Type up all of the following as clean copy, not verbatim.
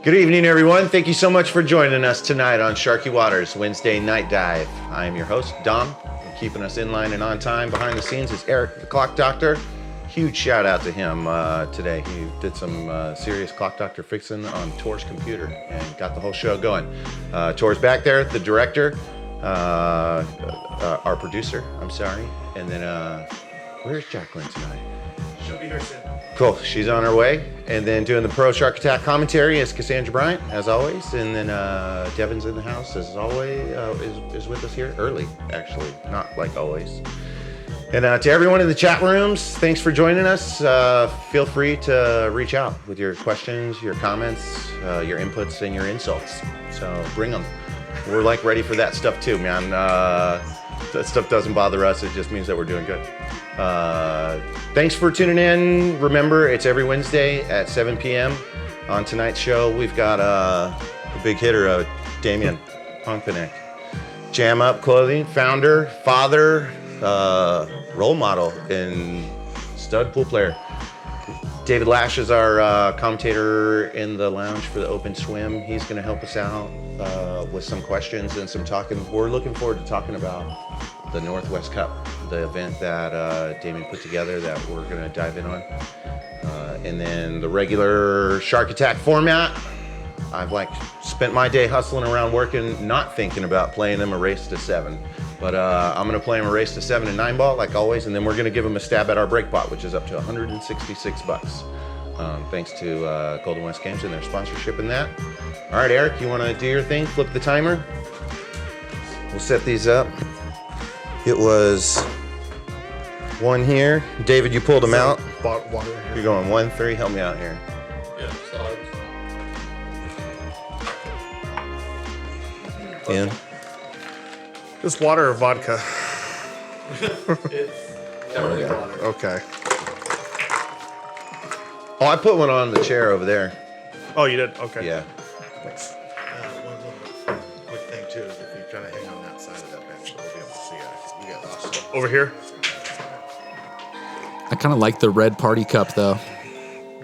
Good evening, everyone. Thank you so much for joining us tonight on Sharky Waters Wednesday Night Dive. I am your host, Dom. And keeping us in line and on time behind the scenes is Eric, the Clock Doctor. Huge shout out to him today. He did some serious Clock Doctor fixing on Tor's computer and got the whole show going. Tor's back there, the director, our producer, I'm sorry. And then, where's Jacqueline tonight? She'll be here soon. Cool, she's on her way. And then doing the Pro Shark Attack commentary is Cassandra Bryant, as always. And then Devin's in the house, as always, is with us here early, actually, not like always. And to everyone in the chat rooms, thanks for joining us. Feel free to reach out with your questions, your comments, your inputs, and your insults. So bring them. We're like ready for that stuff too, man. That stuff doesn't bother us. It just means that we're doing good. Thanks for tuning in. Remember, it's every Wednesday at 7 p.m. On tonight's show, we've got a big hitter, Damian Honkpanek. Jam Up Clothing, founder, father, role model, and stud pool player. David Lash is our commentator in the lounge for the Open Swim. He's going to help us out with some questions and some talking. We're looking forward to talking about the Northwest Cup, the event that Damien put together that we're going to dive in on. And then the regular Shark Attack format. I've spent my day hustling around working, not thinking about playing them a race to 7. But I'm going to play them a race to 7 and 9 ball, like always, and then we're going to give them a stab at our break pot, which is up to $166. Thanks to Golden West Games and their sponsorship in that. All right, Eric, you want to do your thing? Flip the timer. We'll set these up. It was one here. David, you pulled them out. Water here. You're going 1-3. Help me out here. Yeah, so In. This water or vodka? It's definitely water. Okay. Oh, I put one on the chair over there. Oh, you did? Okay. Yeah. Thanks. One little quick thing too is if you try to hang on that side of that bench, we'll be able to see you. You get lost. Over here? I kind of like the red party cup, though.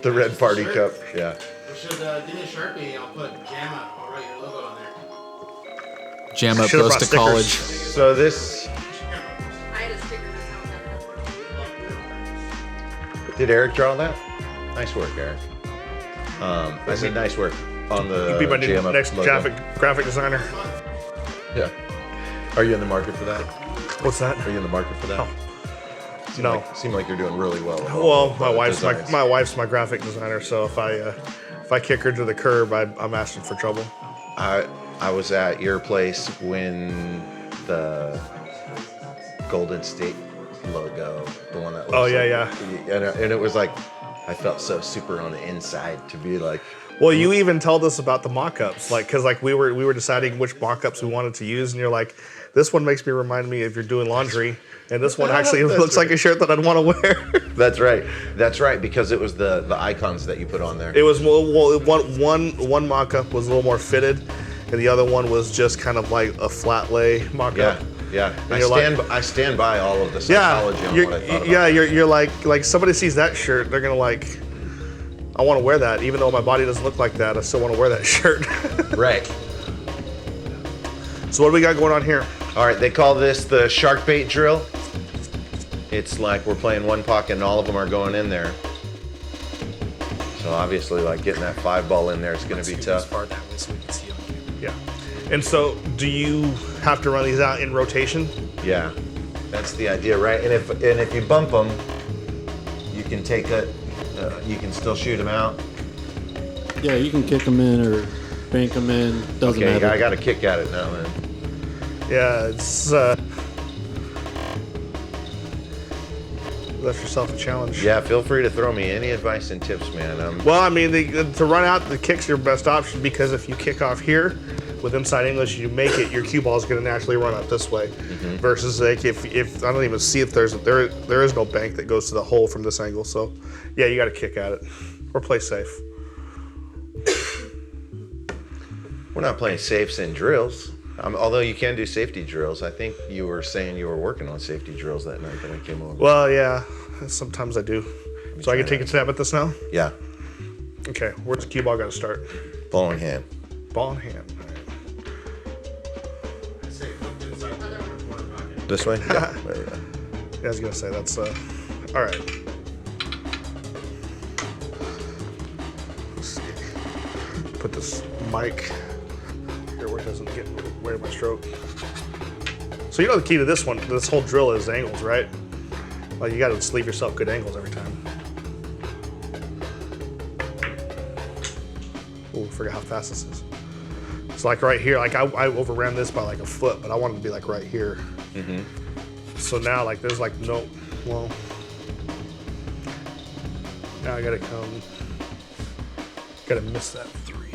The red party cup. Yeah. You should give me a Sharpie. I'll put Jamma. I'll write your logo on there. Jam Up Should've goes brought to stickers. college. So this, I had a sticker that's did Eric draw that? Nice work, Eric. I said nice work on the You'd be my Jam Up next logo. graphic designer. Yeah. Are you in the market for that? What's that? Are you in the market for that? Oh. No. Seem like you're doing really well. With all Well, the my wife's designs. my wife's my graphic designer, so if I kick her to the curb, I'm asking for trouble. I was at your place when the Golden State logo, the one that looks Oh, yeah, like, and it was like, I felt so super on the inside to be like, Well, you even told us about the mock-ups, because we were deciding which mock-ups we wanted to use, and you're like, this one makes me remind me if you're doing laundry, and this one actually looks like a shirt that I'd want to wear. That's right, because it was the icons that you put on there. It was one mock-up was a little more fitted, and the other one was just kind of like a flat lay mock-up. Yeah. Yeah, you're I stand by all of the Yeah, psychology on what I thought about. you're like somebody sees that shirt, they're gonna like, I want to wear that, even though my body doesn't look like that. I still want to wear that shirt. Right. So what do we got going on here? All right, they call this the shark bait drill. It's like we're playing one pocket and all of them are going in there. So obviously, like getting that 5 ball in there is going to be tough. Far that way so we can see on camera. Yeah. And so, do you have to run these out in rotation? Yeah, that's the idea, right? And if you bump them, you can take it. You can still shoot them out. Yeah, you can kick them in or bank them in. Doesn't Okay, matter. I got a kick at it now, man. Yeah, it's left yourself a challenge. Yeah, feel free to throw me any advice and tips, man. Well, I mean, to run out, the kick's your best option because if you kick off here with inside English, you make it, your cue ball is going to naturally run up this way. Versus like if I don't even see if there is no bank that goes to the hole from this angle. So, yeah, you got to kick at it or play safe. We're not playing safes and drills. Although you can do safety drills. I think you were saying you were working on safety drills that night that I came over. Well, yeah, sometimes I do. So I can take a stab at this now. Yeah, Okay, where's the cue ball got to start? ball in hand. Ball in hand. All right. I say flip inside the corner pocket. This way? Yeah. Yeah, I was gonna say that's all right. Let's see. Put this mic here where it doesn't get away with my stroke. So you know the key to this one, this whole drill is angles, right? Like you gotta just leave yourself good angles every time. Oh, I forgot how fast this is. It's like right here, like I overran this by like a foot, but I wanted to be like right here. So now like there's like no, well, now I gotta miss that 3.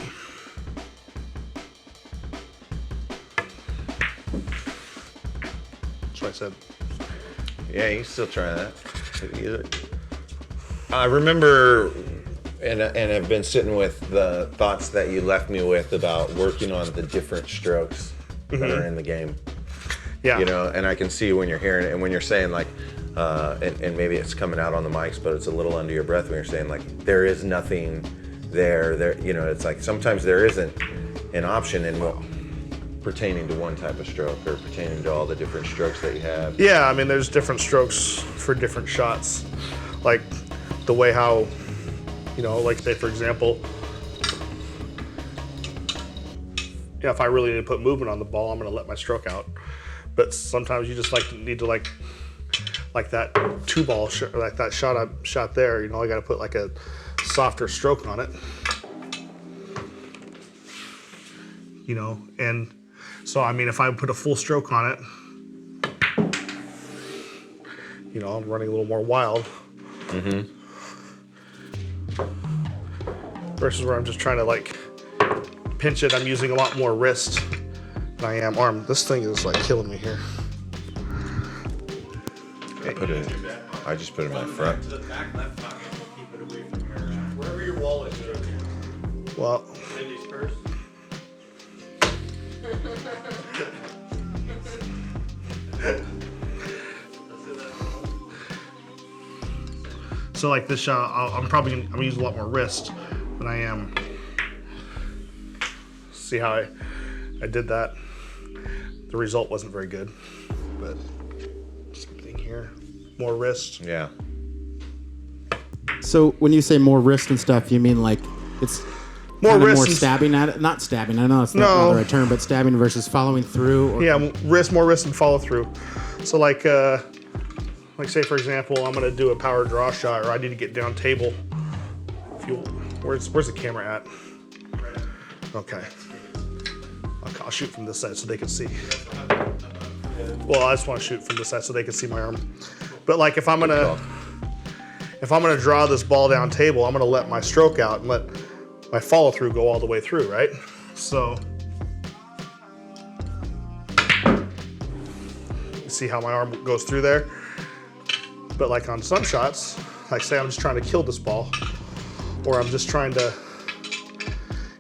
That's what I said. Yeah, you can still try that. I remember, and I've been sitting with the thoughts that you left me with about working on the different strokes that are in the game. Yeah. You know, and I can see when you're hearing it and when you're saying like, and maybe it's coming out on the mics, but it's a little under your breath when you're saying like, there is nothing there, you know, it's like sometimes there isn't an option pertaining to one type of stroke or pertaining to all the different strokes that you have. Yeah, I mean, there's different strokes for different shots. Like the way how, you know, like say for example, yeah, if I really need to put movement on the ball, I'm gonna let my stroke out. But sometimes you just need to like that 2-ball like that shot I shot there, you know, I gotta put like a softer stroke on it. You know, and so I mean if I put a full stroke on it, you know, I'm running a little more wild. Versus where I'm just trying to like pinch it, I'm using a lot more wrist than I am arm. This thing is like killing me here. I just put it in my front. To the back left pocket, we'll keep it away from your Wherever your wall is. Well, ladies first. so like this shot, I'm gonna use a lot more wrist than I am. See how I did that? The result wasn't very good, but same thing here. More wrist. Yeah. So when you say more wrist and stuff, you mean like it's More kinda wrist more and- stabbing at it? Not stabbing. I know that's not No. the right term, but stabbing versus following through. Or, Yeah, more wrist and follow through. So like say for example, I'm gonna do a power draw shot, or I need to get down table. Where's the camera at? Okay. I'll shoot from this side so they can see. Well, I just want to shoot from this side so they can see my arm. But like if I'm gonna draw this ball down table, I'm gonna let my stroke out and let my follow through go all the way through, right? So you see how my arm goes through there? But like on some shots, like say I'm just trying to kill this ball, or I'm just trying to,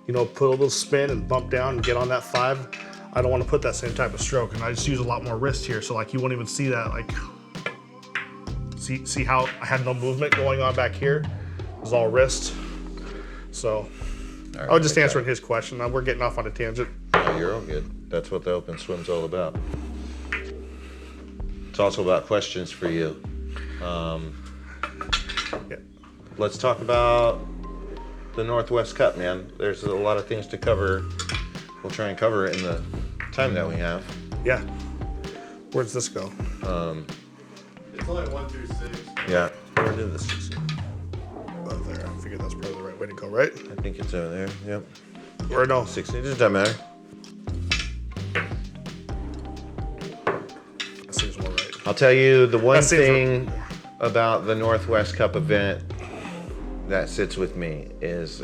you know, put a little spin and bump down and get on that 5, I don't want to put that same type of stroke, and I just use a lot more wrist here, so like you won't even see that. Like, see how I had no movement going on back here? It was all wrist. So All right, I was just like answering his question. We're getting off on a tangent. that. You're all good. That's what the open swim's all about. It's also about questions for you. Yeah. Let's talk about the Northwest Cup, man. There's a lot of things to cover. We'll try and cover it in the time that we have. Yeah. Where's this go? It's only 1 through 6. Yeah. Where did this? Oh, there. I figured that's probably the right way to go, right? I think it's over there. Yep. Or no? 16. It doesn't matter. That seems more right. I'll tell you the one That seems thing about the Northwest Cup event that sits with me is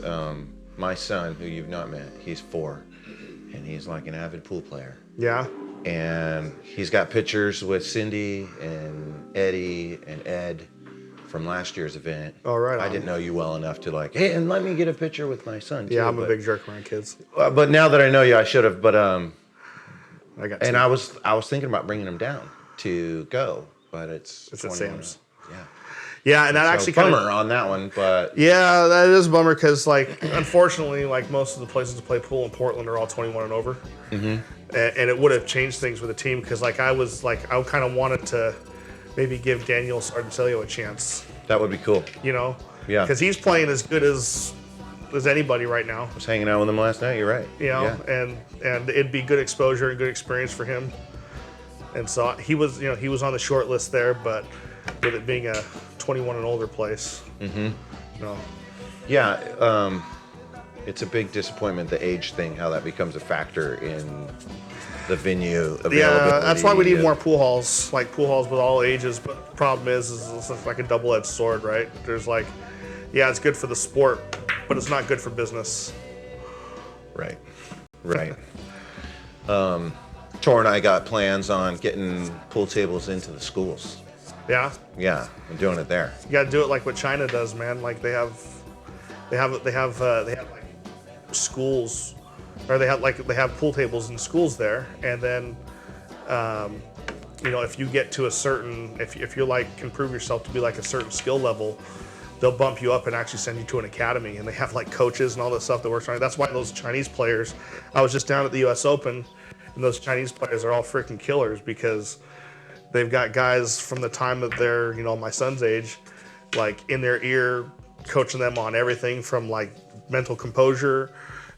my son, who you've not met. He's 4, and he's like an avid pool player. Yeah. And he's got pictures with Cindy and Eddie and Ed from last year's event. All right. I didn't know you well enough to like, hey, and let me get a picture with my son too. Yeah, I'm a but- big jerk around kids. But now that I know you, I should have. But I got. and two. I was thinking about bringing him down to go, but it's It's at 21. Sam's. Yeah. Yeah, and that So actually bummer kind of. on that one, but Yeah, that is a bummer because, like, unfortunately, like most of the places to play pool in Portland are all 21 and over. Mm-hmm. And it would have changed things with the team because, like, I kind of wanted to maybe give Daniel Sardentelio a chance, that would be cool. you know? Yeah. Because he's playing as good as anybody right now, I was hanging out with him last night. You're right. you know? Yeah. And it'd be good exposure and good experience for him. And so he was on the short list there, but with it being a 21 and older place, no. Yeah, it's a big disappointment, the age thing, how that becomes a factor in the venue availability. Yeah, that's why we need and- more pool halls, like pool halls with all ages. But the problem is it's like a double-edged sword, right? There's like, yeah, it's good for the sport, but it's not good for business. Right, right. Tor and I got plans on getting pool tables into the schools. Yeah, Yeah, I'm doing it there. you got to do it like what China does, man. Like they have like schools, or they have pool tables in schools there, and then. If you get to a certain, if you're like can prove yourself to be like a certain skill level, they'll bump you up and actually send you to an academy, and they have like coaches and all this stuff that works on it. That's why those Chinese players, I was just down at the U.S. Open, and those Chinese players are all freaking killers because they've got guys from the time that they're, my son's age, like in their ear, coaching them on everything from like mental composure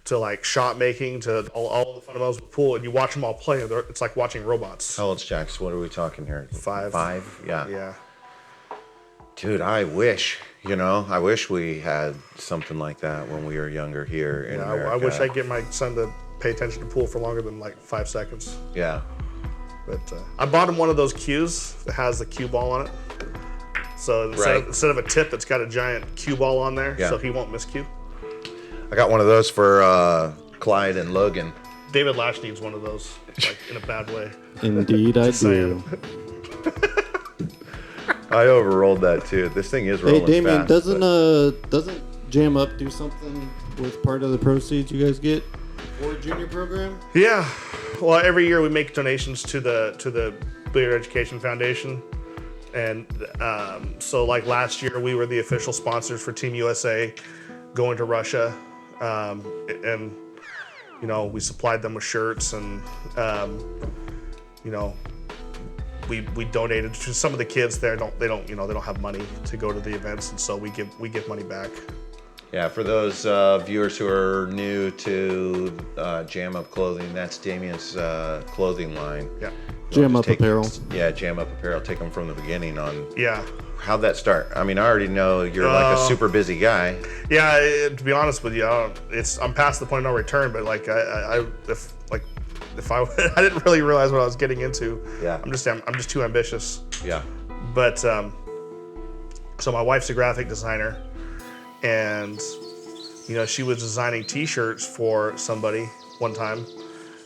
to like shot making to all the fundamentals of the pool, and you watch them all play, and it's like watching robots. How old's Jax? What are we talking here? 5. 5? Yeah. Yeah. Dude, I wish we had something like that when we were younger here in Yeah, America. I wish I'd get my son to pay attention to pool for longer than like 5 seconds. Yeah. But I bought him one of those cues that has the cue ball on it. So Right. instead of a tip, it's got a giant cue ball on there, Yeah. so he won't miss cue. I got one of those for Clyde and Logan. David Lash needs one of those, like in a bad way. Indeed, I saying. do. I overrolled that too. This thing is rolling Hey, Damien, fast. doesn't Jam Up do something with part of the proceeds you guys get for junior program? Yeah. Well, every year we make donations to the Billiard Education Foundation, and so like last year we were the official sponsors for Team USA going to Russia, and we supplied them with shirts, and we donated to some of the kids there. They don't have money to go to the events, and so we give money back. Yeah, for those viewers who are new to Jam Up Clothing, that's Damien's clothing line. Yeah. Jam Just Up take- Apparel. Yeah, Jam Up Apparel. Take them from the beginning on Yeah. how'd that start. I mean, I already know you're like a super busy guy. Yeah, to be honest with you, I'm past the point of no return. But like, if I I didn't really realize what I was getting into. Yeah. I'm just too ambitious. Yeah. But so my wife's a graphic designer, and she was designing T-shirts for somebody one time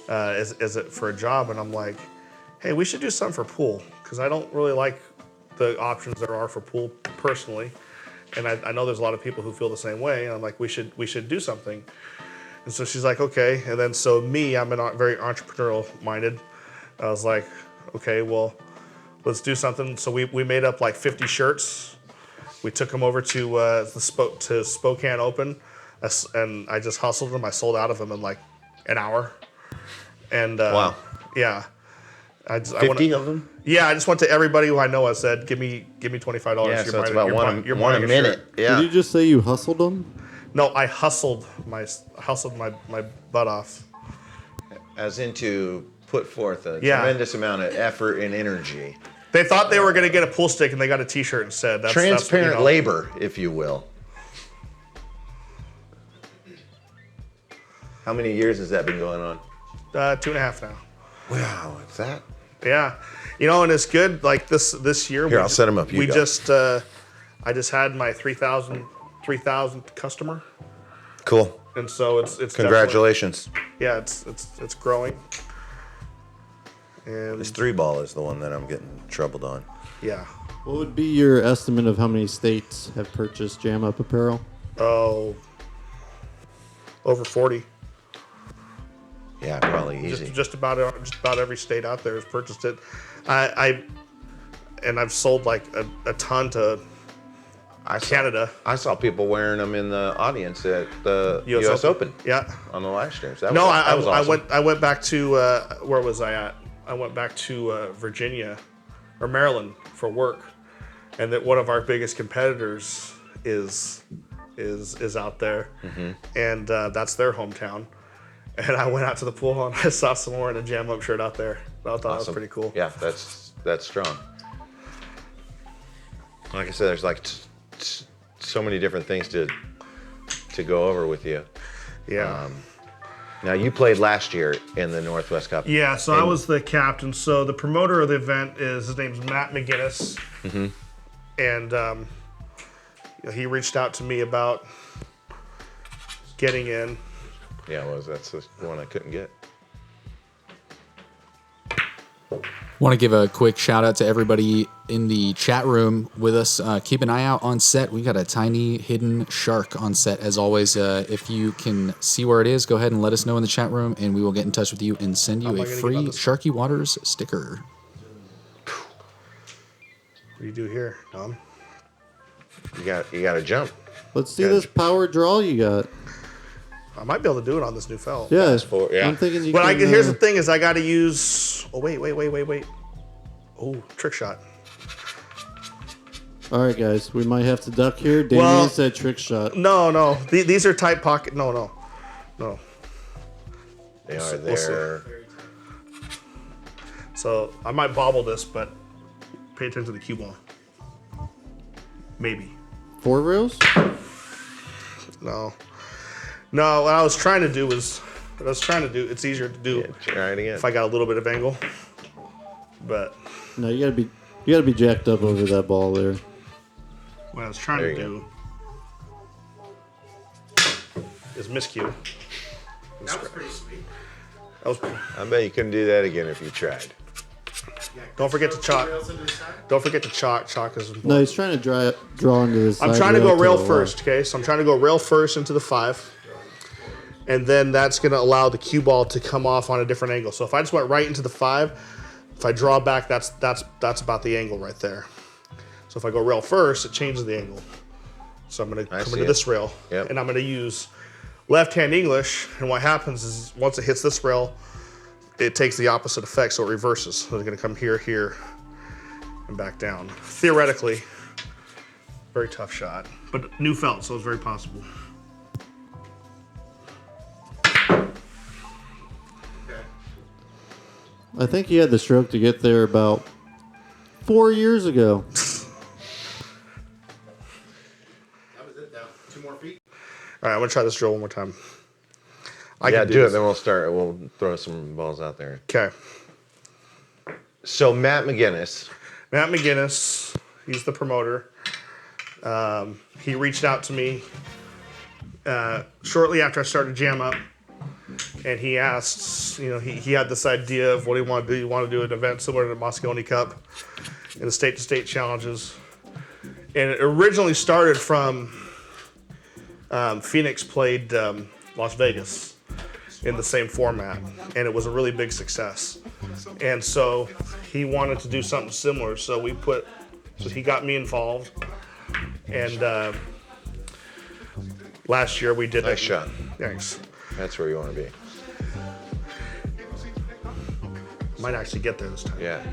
for a job, and I'm like, hey, we should do something for pool because I don't really like the options there are for pool personally. And I know there's a lot of people who feel the same way. And I'm like, we should do something. And so she's like, okay. And then so me, I'm very entrepreneurial minded. I was like, okay, well, let's do something. So we made up like 50 shirts. We took them over to Spokane Open, and I just hustled them. I sold out of them in like an hour. And Wow. yeah, 50 of them? Yeah, I just went to everybody who I know. I said, give me $25. Yeah, so it's buying- about you're one a buying shirt." minute. Yeah. Did you just say you hustled them? No, I hustled my butt off. As into put forth a Yeah. tremendous amount of effort and energy. They thought they were going to get a pool stick, and they got a T-shirt instead. Transparent you know. labor, if you will. How many years has that been going on? 2.5 now. Wow, is that? Yeah, you know, and it's good. Like this year. Here, I'll set 'em up. You we go. just, I just had my 3,000th customer, Cool. and so it's Congratulations. Yeah, it's growing. And This 3-ball is the one that I'm getting troubled on. yeah, What would be your estimate of how many states have purchased Jam Up apparel? oh, over 40. Yeah, probably easy. Just about every state out there has purchased it. I've sold like a ton to Canada. I saw people wearing them in the audience at the US Open Yeah. on the live streams. That No, was, that was awesome. I went back to where was I at? I went back to Virginia or Maryland for work, and that one of our biggest competitors is out there, and that's their hometown. And I went out to the pool and I saw someone wearing a Jam Up shirt out there. I thought that was Awesome. pretty cool. Yeah, that's strong. Like I said, there's like so many different things to go over with you. Yeah. Now you played last year in the Northwest Cup. Yeah, so I was the captain. So the promoter of the event his name's Matt McGinnis, and he reached out to me about getting in. Yeah, that's the one I couldn't get. Want to give a quick shout out to everybody in the chat room with us. Keep an eye out on set. We got a tiny hidden shark on set as always. If you can see where it is, go ahead and let us know in the chat room, and we will get in touch with you and send you How am I a gonna free get on this? Sharky Waters sticker. What do you do here, Tom? You got to jump. Let's see this power draw you got. I might be able to do it on this new felt. Yeah, yeah. I'm thinking you But can. here's the thing: is I got to use. Oh wait. Oh, trick shot. All right, guys, we might have to duck here. Damien Well- said trick shot. No. These are tight pocket. No. They are We'll see. there. So I might bobble this, but pay attention to the cue ball. Maybe. 4 rails? No. What I was trying to do it's easier to do Yeah, try it again. if I got a little bit of angle. But No, you gotta be jacked up over that ball there. what I was trying There to you do is miscue. That was pretty sweet. That was, I bet you couldn't do that again if you tried. don't forget to chalk. Rails into the side. Don't forget to chalk. Chalk is important. No, he's trying to draw into this. I'm trying to go rail first, okay? So I'm trying to go rail first into the 5. And then that's going to allow the cue ball to come off on a different angle. So if I just went right into the 5, if I draw back, that's about the angle right there. So if I go rail first, it changes the angle. So I'm going to come see into it. this rail, Yep. and I'm going to use left-hand English. And what happens is once it hits this rail, it takes the opposite effect, so it reverses. So it's going to come here, and back down. Theoretically, very tough shot, but new felt, so it's very possible. I think he had the stroke to get there about 4 years ago. That was it, though. 2 more feet. All right, I'm gonna try this drill one more time. I Yeah, can do it. this. Then we'll throw some balls out there. Okay, So Matt McGinnis. Matt McGinnis, he's the promoter. He reached out to me shortly after I started Jam Up, and he asked, he had this idea of what he wanted to do. He wanted to do an event similar to the Moscone Cup and the state-to-state challenges. And it originally started from Phoenix played Las Vegas. in the same format, and it was a really big success. And so he wanted to do something similar, so he got me involved, and last year we did Nice it. shot. Thanks. That's where you want to be. Might actually get there this time. Yeah.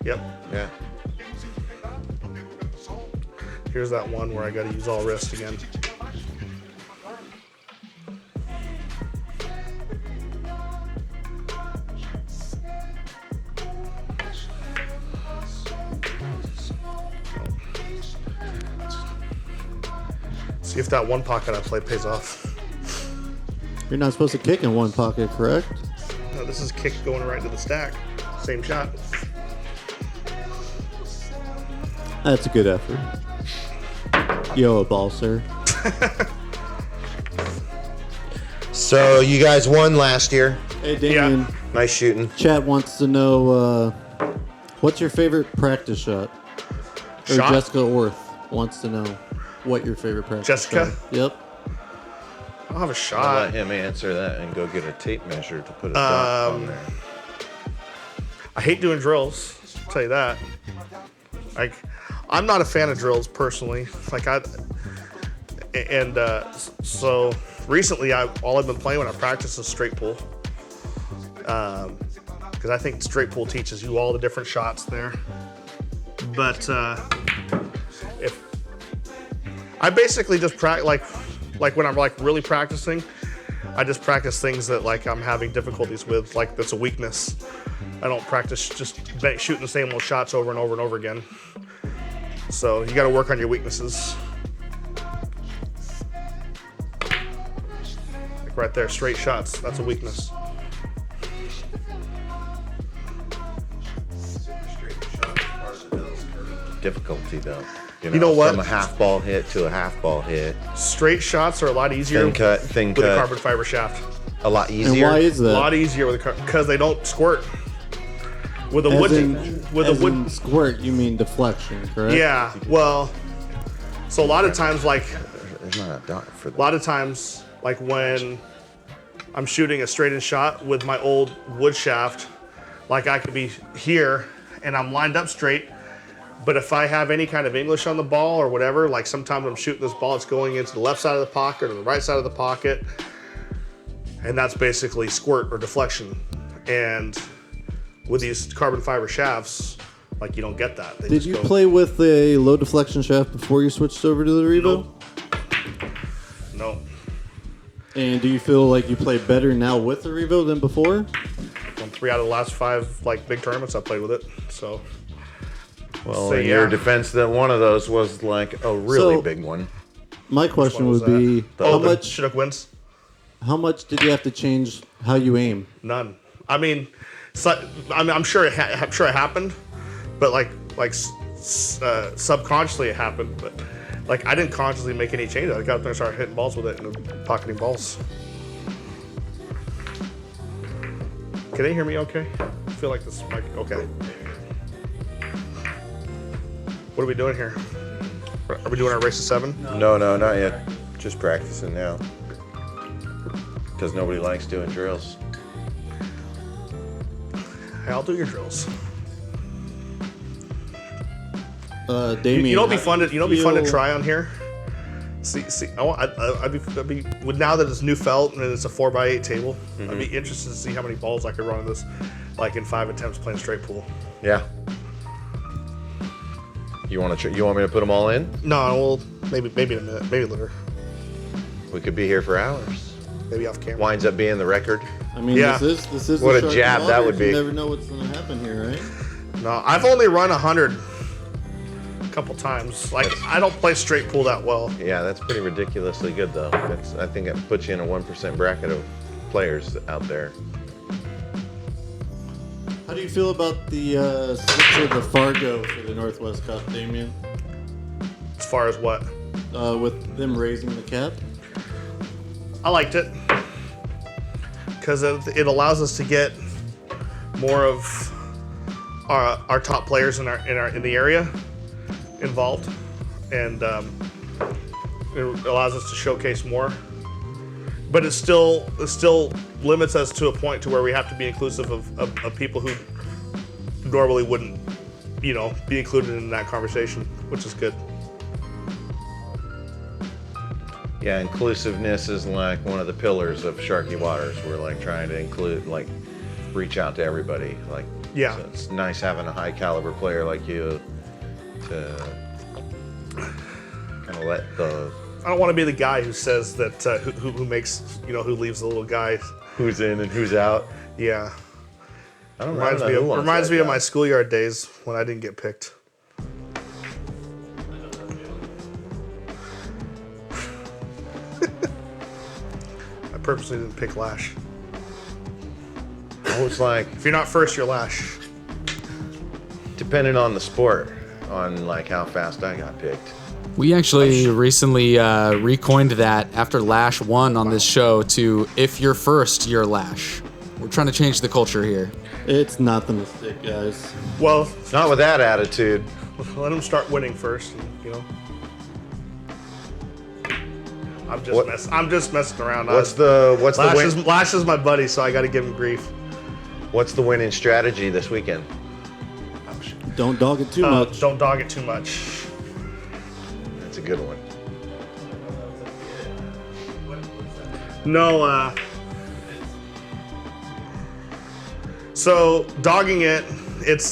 Yep. Yeah. Here's that one where I got to use all wrist again. See if that one pocket I play pays off. You're not supposed to kick in one pocket, correct? No, this is kick going right into the stack. Same shot. That's a good effort. You owe a ball, sir. So you guys won last year. Hey, Damien. Nice shooting. Chat wants to know what's your favorite practice shot? Or Shot? Jessica Orth wants to know what your favorite practice Jessica? shot. Yep. I don't have a I'll shot. let him answer that and go get a tape measure to put a dot on there. I hate doing drills. I'll tell you that. Like, I'm not a fan of drills personally. So recently, all I've been playing when I practice is straight pull. Because I think straight pull teaches you all the different shots there. But if I basically just practice, like when I'm like really practicing, I just practice things that like I'm having difficulties with, like that's a weakness. I don't practice just shooting the same old shots over and over and over again. So you got to work on your weaknesses. Like right there, straight shots. That's a weakness. Difficulty though. You know what? From a half ball hit to a half ball hit. Straight shots are a lot easier Thin with a cut. carbon fiber shaft. A lot And easier. why is A that? lot easier with a because they don't squirt. With a As wood, in, with a as wood. in squirt, you mean deflection, correct? Yeah. Well, so a lot of times, like There's not a dot for a that. lot of times, like when I'm shooting a straight-in shot with my old wood shaft, like I could be here and I'm lined up straight. But if I have any kind of English on the ball or whatever, like sometimes I'm shooting this ball, it's going into the left side of the pocket or the right side of the pocket. And that's basically squirt or deflection. And with these carbon fiber shafts, like you don't get that. They Did just you go- play with a low deflection shaft before you switched over to the Revo? Nope. No. And do you feel like you play better now with the Revo than before? Won 3 out of the last 5 like big tournaments I played with it. So Well, So, in your yeah. defense, that one of those was like a really So- big one. My question one was would be how the much Chinook wins? did you have to change how you aim? None. I mean, I'm sure it happened, but subconsciously it happened. But like I didn't consciously make any changes. I got up there and started hitting balls with it and pocketing balls. Can they hear me? Okay. I feel like this mic. Okay. What are we doing here? Are we doing our race to 7? No, not yet. Just practicing now. Because nobody likes doing drills. Hey, I'll do your drills. Damien, You know, it'd be fun to fun to feel- try on here. See, I'd be with now that it's new felt and it's a 4x8 table. I'd be interested to see how many balls I could run in this, like in 5 attempts playing straight pool. Yeah. You want to? You want me to put them all in? No, well, maybe in a minute, maybe later, We could be here for hours. maybe off camera. Winds up being the record. I mean, Yeah. this is What the a Shark jab that Water. would be. You never know what's going to happen here, right? No, I've only run 100 a couple times. Like I don't play straight pool that well. Yeah, that's pretty ridiculously good though. I think it puts you in a 1% bracket of players out there. How do you feel about the switch of the Fargo for the Northwest Cup, Damien? As far as what, With them raising the cap? I liked it because it allows us to get more of our top players in the area involved, and It allows us to showcase more. But it still limits us to a point to where we have to be inclusive of people who normally wouldn't, be included in that conversation, which is good. Yeah, inclusiveness is like one of the pillars of Sharky Waters. We're like trying to include, like, reach out to everybody. Like, Yeah. so it's nice having a high caliber player like you to kind of let the I don't want to be the guy who says that who makes who leaves the little guy. who's in and who's out. Yeah, I don't reminds know me who of, wants reminds that me of job. my schoolyard days when I didn't get picked. I purposely didn't pick Lash. Oh, it's like If you're not first, you're Lash. depending on the sport, on like how fast I got picked. We actually recently recoined that after Lash won on this show to if you're first, you're Lash. We're trying to change the culture here. It's not the mistake, guys. Well, Not with that attitude. let him start winning first. What- I'm just messing around. What's the Lash is my buddy, so I got to give him grief. what's the winning strategy this weekend? Don't dog it too much. Don't dog it too much. That's a good one. No, so dogging it, it's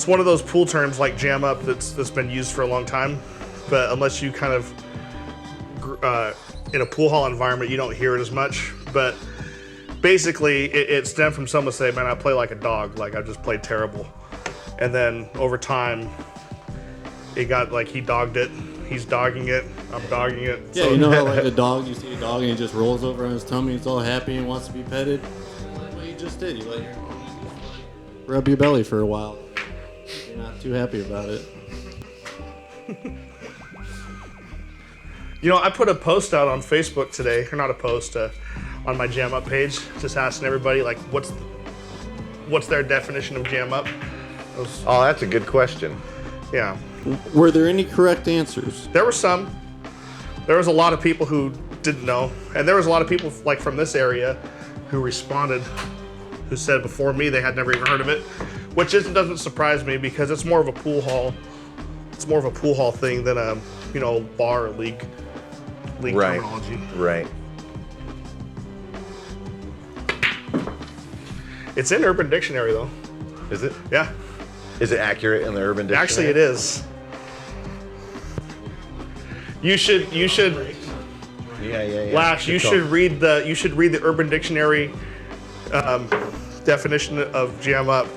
one of those pool terms like jam up that's been used for a long time, but unless you kind of in a pool hall environment, you don't hear it as much. But basically, it stemmed from someone saying, "Man, I play like a dog. Like I just played terrible," and then over time, it got like he dogged it. He's dogging it. I'm dogging it. Yeah, you know how like a dog, you see a dog and he just rolls over on his tummy, he's all happy and wants to be petted? Like what you just did. You let your rub your belly for a while. You're not too happy about it. I put a post out on Facebook today, or not a post, on my Jam Up page, just asking everybody like, what's their definition of Jam Up? Oh, that's a good question. Yeah, Were there any correct answers? there were some. There was a lot of people who didn't know, and there was a lot of people like from this area who responded, who said before me they had never even heard of it, which doesn't surprise me because it's more of a pool hall. It's more of a pool hall thing than a bar or league Right. terminology. Right. It's in Urban Dictionary though. Is it? Yeah, Is it accurate in the Urban Dictionary? actually it is. You should Yeah. Lash. You Good should call. read the Urban Dictionary definition of jam up,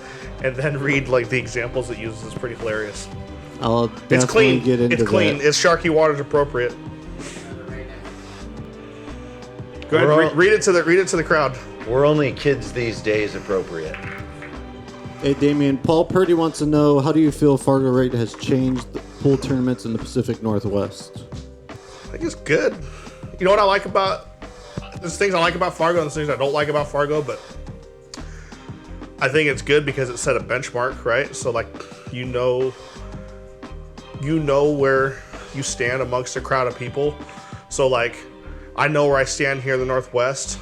and then read like the examples it uses. It's pretty hilarious. I'll It's definitely clean. get into It's clean. that. It's Sharky Waters appropriate. Go ahead. We're all- Read it to the crowd. We're only kids these days appropriate. Hey, Damien, Paul Purdy wants to know, how do you feel Fargo Rate has changed the pool tournaments in the Pacific Northwest? I think it's good. You know what I like about there's things I like about Fargo and there's things I don't like about Fargo, but I think it's good because it set a benchmark, right? So like you know where you stand amongst a crowd of people. So like I know where I stand here in the Northwest,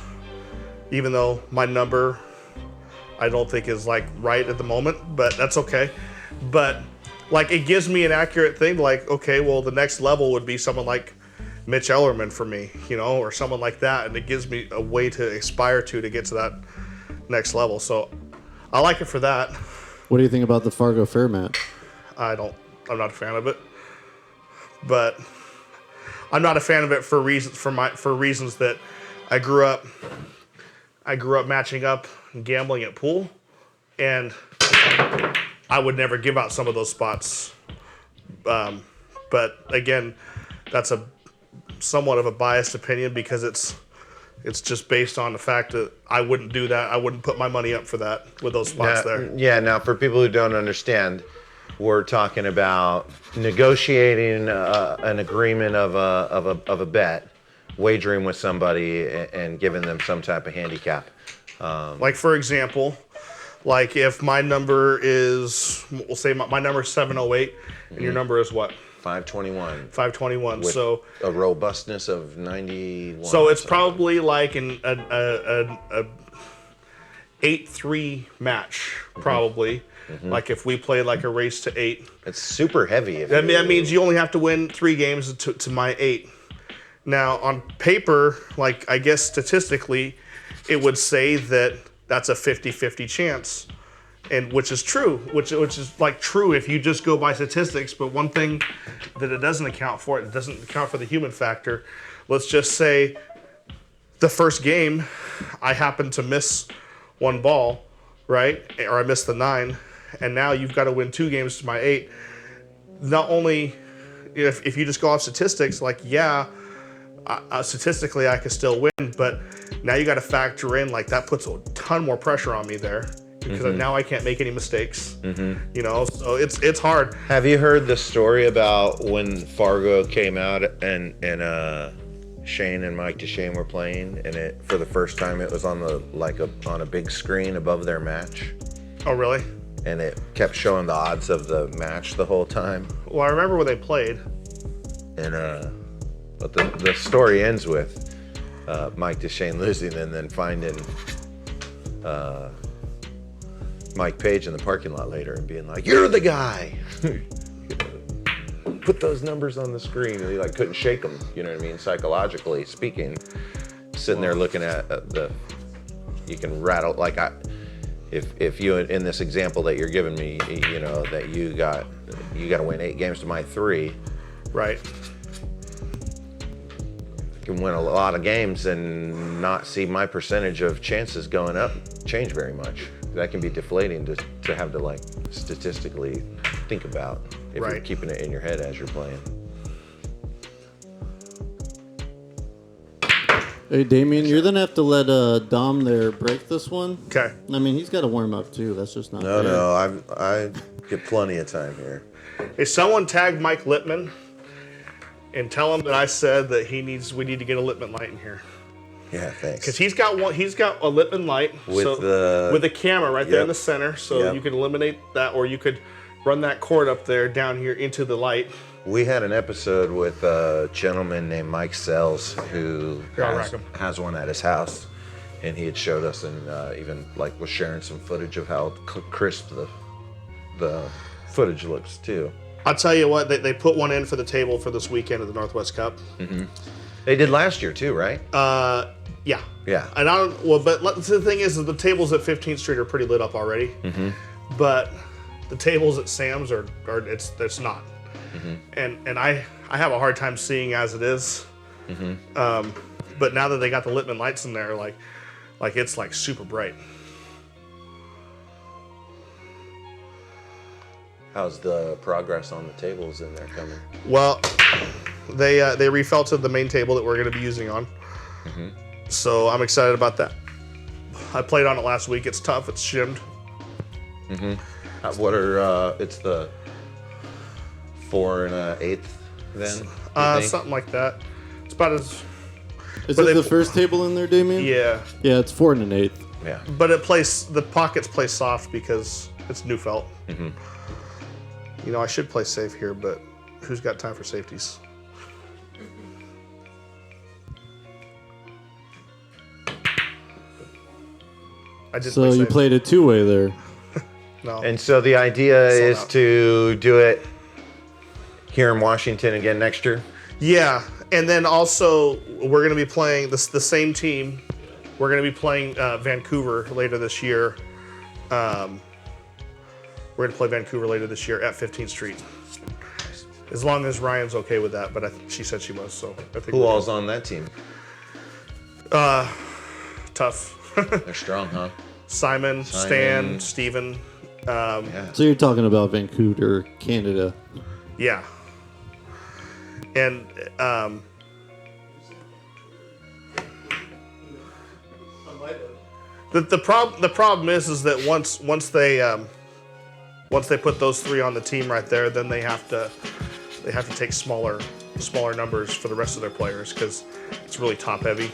even though my number I don't think is like right at the moment, but that's okay. But like it gives me an accurate thing, like, okay, well the next level would be someone like Mitch Ellerman for me, or someone like that, and it gives me a way to aspire to get to that next level. So I like it for that. What do you think about the Fargo Fair match? I'm not a fan of it, but I'm not a fan of it for reasons that I grew up matching up and gambling at pool, and I would never give out some of those spots. But again, that's a somewhat of a biased opinion because it's just based on the fact that I wouldn't do that. I wouldn't put my money up for that with those spots there. Yeah, now for people who don't understand, we're talking about negotiating an agreement of a bet, wagering with somebody and giving them some type of handicap. Like for example, like if my number is, we'll say my number is 708, and your number is what? 521. 521. With So a robustness of 91. so it's something. probably like a 8-3 match, probably. Like if we play like a race to 8. It's super heavy. If That you- means you only have to win 3 games to my 8. Now, on paper, like I guess statistically, it would say that that's a 50-50 chance, and which is true, which is like true if you just go by statistics. But one thing that it doesn't account for, it doesn't account for the human factor. Let's just say the first game, I happen to miss 1 ball, right, or I missed the 9, and now you've got to win 2 games to my 8. Not only if you just go off statistics, like statistically I could still win, but now you got to factor in like that puts a ton more pressure on me there because now I can't make any mistakes. You know, so it's hard. Have you heard the story about when Fargo came out and Shane and Mike DeShane were playing, and it for the first time it was on on a big screen above their match, Oh, really? and it kept showing the odds of the match the whole time. Well, I remember when they played. And but the story ends with Mike DeShane losing and then finding Mike Page in the parking lot later and being like, "You're the guy." Put those numbers on the screen, and he like couldn't shake them. You know what I mean? Psychologically speaking, sitting there looking at you can rattle like if you in this example that you're giving me, you know that you got to win 8 games to my 3. Right. Can win a lot of games and not see my percentage of chances going up change very much. That can be deflating to have to like statistically think about if you're Right. keeping it in your head as you're playing. Hey, Damien, you're going to have to let Dom there break this one. Okay. I mean, he's got to warm up, too. That's just not No, fair. no, I get plenty of time here. Hey, someone tag Mike Littman and tell him that I said that we need to get a Littman light in here. Yeah, thanks. Because he's got a Littman light with a camera right there in Yep. the center, so Yep. you could eliminate that, or you could run that cord up there down here into the light. We had an episode with a gentleman named Mike Sells who Here, I'll rack him. has one at his house, and he had showed us and even like was sharing some footage of how crisp the footage looks too. I'll tell you what, they put one in for the table for this weekend of the Northwest Cup. They did last year too, right? Yeah. Yeah. And the thing is that the tables at 15th Street are pretty lit up already. But the tables at Sam's are it's not. And I have a hard time seeing as it is. But now that they got the Littman lights in there, like it's like super bright. How's the progress on the tables in there coming? Well, they refelted the main table that we're going to be using on. So I'm excited about that. I played on it last week. It's tough. It's shimmed. What are it's the 4 1/8 then? you think? Something like that. It's about as Is But it they- the first table in there, Damien? yeah. Yeah, it's 4 1/8. Yeah. But the pockets play soft because it's new felt. You know, I should play safe here, but who's got time for safeties? I did So play you safe. played a 2-way there. No. And so the idea Sold is out. to do it here in Washington again next year. Yeah, and then also we're going to be playing the same team. We're going to be playing Vancouver later this year. We're going to play Vancouver later this year at 15th Street. As long as Ryan's okay with that, but she said she was, so I think Who we're all's on that team? tough. They're strong, huh? Simon, Stan, Steven. Yeah. So you're talking about Vancouver, Canada. Yeah. And the problem is that once they put those 3 on the team right there, then they have to take smaller numbers for the rest of their players because it's really top heavy.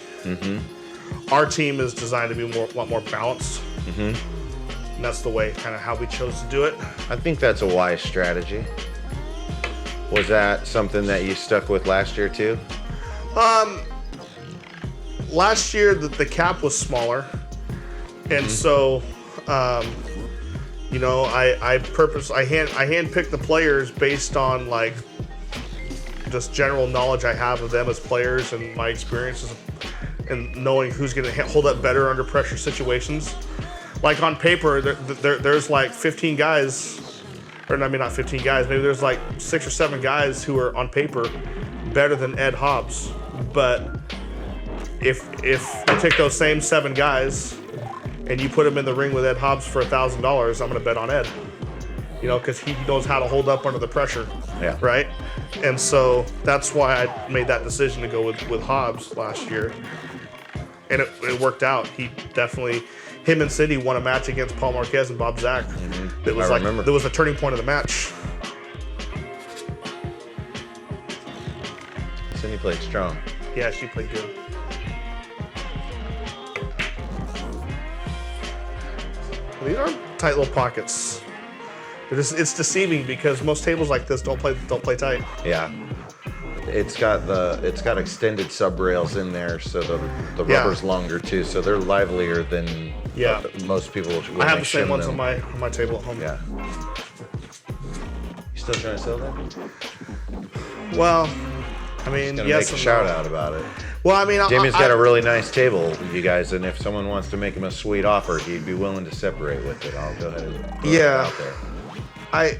Our team is designed to be a lot more balanced. And that's the way, kind of how we chose to do it. I think that's a wise strategy. Was that something that you stuck with last year too? Last year the cap was smaller, and so you know, I handpicked the players based on like just general knowledge I have of them as players and my experiences and knowing who's going to hold up better under pressure situations. Like on paper, there's like 15 guys, or I mean not 15 guys, maybe there's like 6 or 7 guys who are on paper better than Ed Hobbs. But if you take those same 7 guys and you put them in the ring with Ed Hobbs for $1,000, I'm going to bet on Ed. You know, because he knows how to hold up under the pressure. Yeah. Right? And so that's why I made that decision to go with Hobbs last year. And it worked out. He definitely, him and Cindy won a match against Paul Marquez and Bob Zach. It was remember. That was the turning point of the match. Cindy played strong. Yeah, she played good. These are tight little pockets. It's deceiving because most tables like this don't play tight. Yeah. It's got extended sub rails in there, so the rubber's longer too, so they're livelier than most people. When I have they the same shim ones them. on my table at home. Yeah. You still trying to sell that? Well, I mean, Gonna yes make a and shout no. out about it. Well, I mean, Jimmy's got a really nice table, you guys, and if someone wants to make him a sweet offer, he'd be willing to separate with it. I'll go ahead and throw it out there. I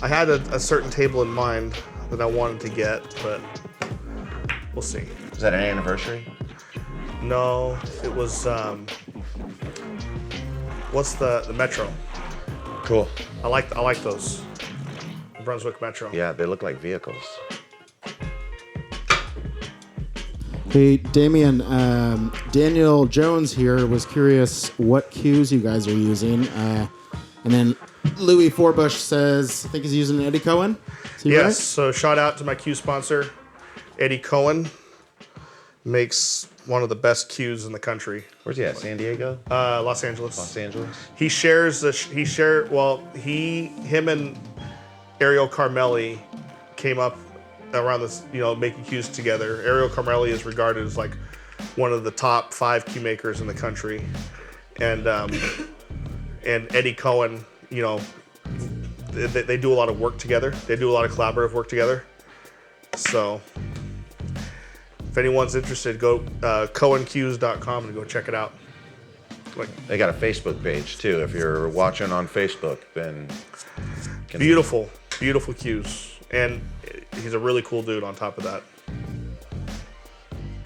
had a certain table in mind that I wanted to get, but we'll see. Is that an anniversary? No, it was what's the Metro? Cool. I like those. Brunswick Metro. Yeah, they look like vehicles. Hey, Damien, Daniel Jones here was curious what cues you guys are using. And then Louis Forbush says, I think he's using Eddie Cohen. Is he Yes, right? so shout out to my cue sponsor, Eddie Cohen. Makes one of the best cues in the country. Where's he at? San Diego? Los Angeles. Los Angeles? Him and Ariel Carmelli came up around this, you know, making cues together. Ariel Carmelli is regarded as like one of the top 5 cue makers in the country. And Eddie Cohen, you know, they do a lot of work together. They do a lot of collaborative work together. So if anyone's interested, go cohencues.com and go check it out. They got a Facebook page too. If you're watching on Facebook, then Beautiful cues. And he's a really cool dude on top of that.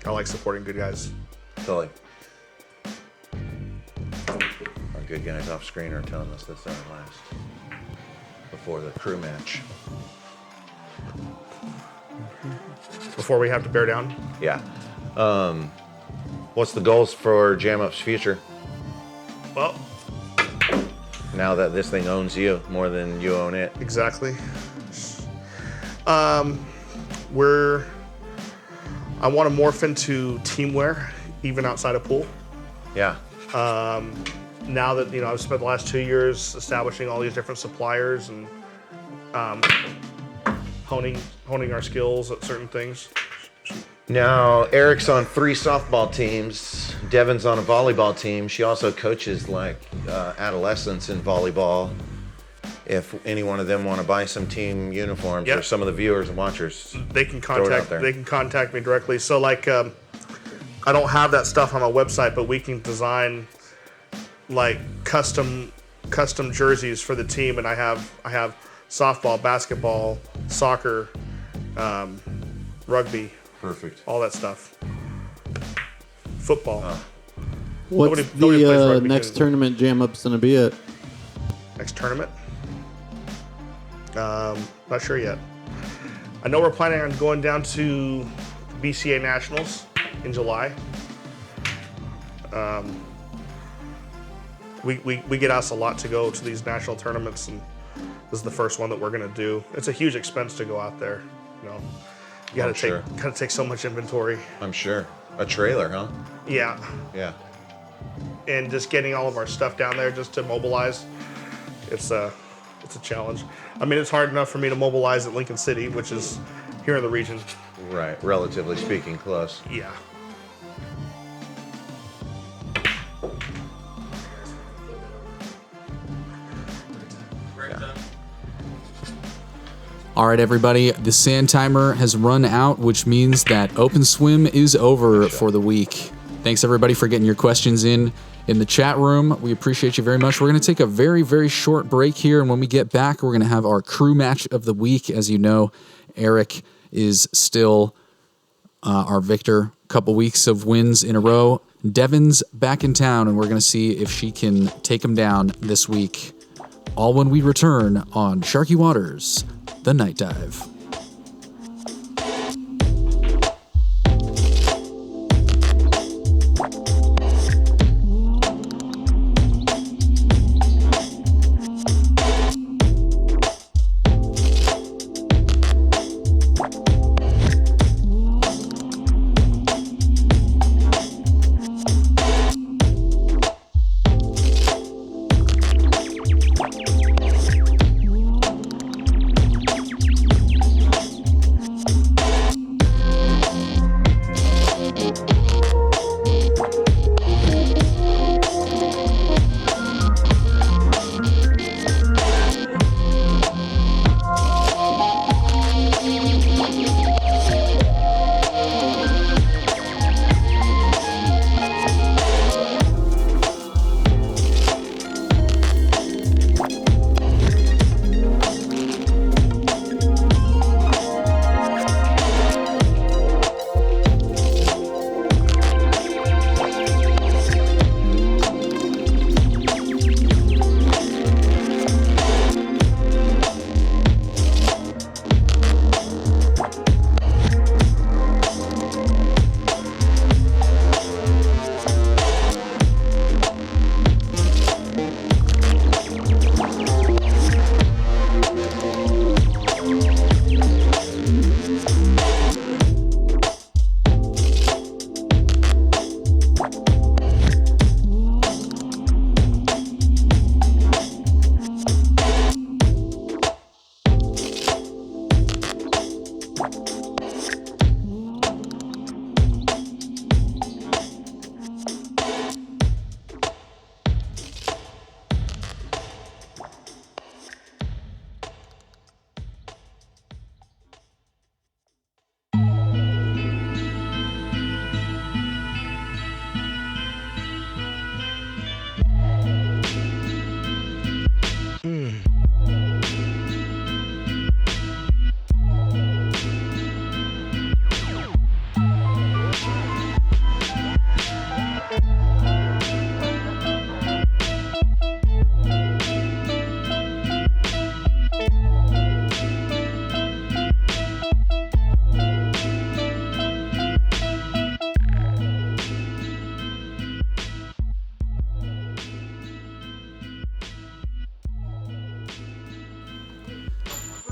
I like supporting good guys. Totally. Our good guys off screen are telling us that's our last before the crew match. Before we have to bear down. Yeah. What's the goals for Jam Up's future? Well, Now that this thing owns you more than you own it. exactly. I want to morph into teamwear, even outside of pool. Yeah. Now that, you know, I've spent the last 2 years establishing all these different suppliers and honing our skills at certain things. Now, Eric's on 3 softball teams. Devin's on a volleyball team. She also coaches like adolescents in volleyball. If any one of them want to buy some team uniforms, or Yep. some of the viewers and watchers, They can throw it out there. contact me directly. So like I don't have that stuff on my website, but we can design like custom jerseys for the team, and I have softball, basketball, soccer, rugby, Perfect. all that stuff. Football. What's nobody plays the rugby next here. tournament Jam Up's going to be at? Next tournament? Not sure yet. I know we're planning on going down to BCA Nationals in July. We get asked a lot to go to these national tournaments, and this is the first one that we're gonna do. It's a huge expense to go out there. You know, you gotta take so much inventory. I'm sure. A trailer, huh? Yeah, Yeah. and just getting all of our stuff down there just to mobilize. It's it's a challenge. I mean, it's hard enough for me to mobilize at Lincoln City, which is here in the region. Right, relatively speaking, close. Yeah. All right, everybody, the sand timer has run out, which means that Open Swim is over for the week. Thanks, everybody, for getting your questions in the chat room. We appreciate you very much. We're going to take a very, very short break here, and when we get back, we're going to have our crew match of the week. As you know, Eric is still our victor. A couple weeks of wins in a row. Devin's back in town, and we're going to see if she can take him down this week. All when we return on Sharky Waters, The Night Dive.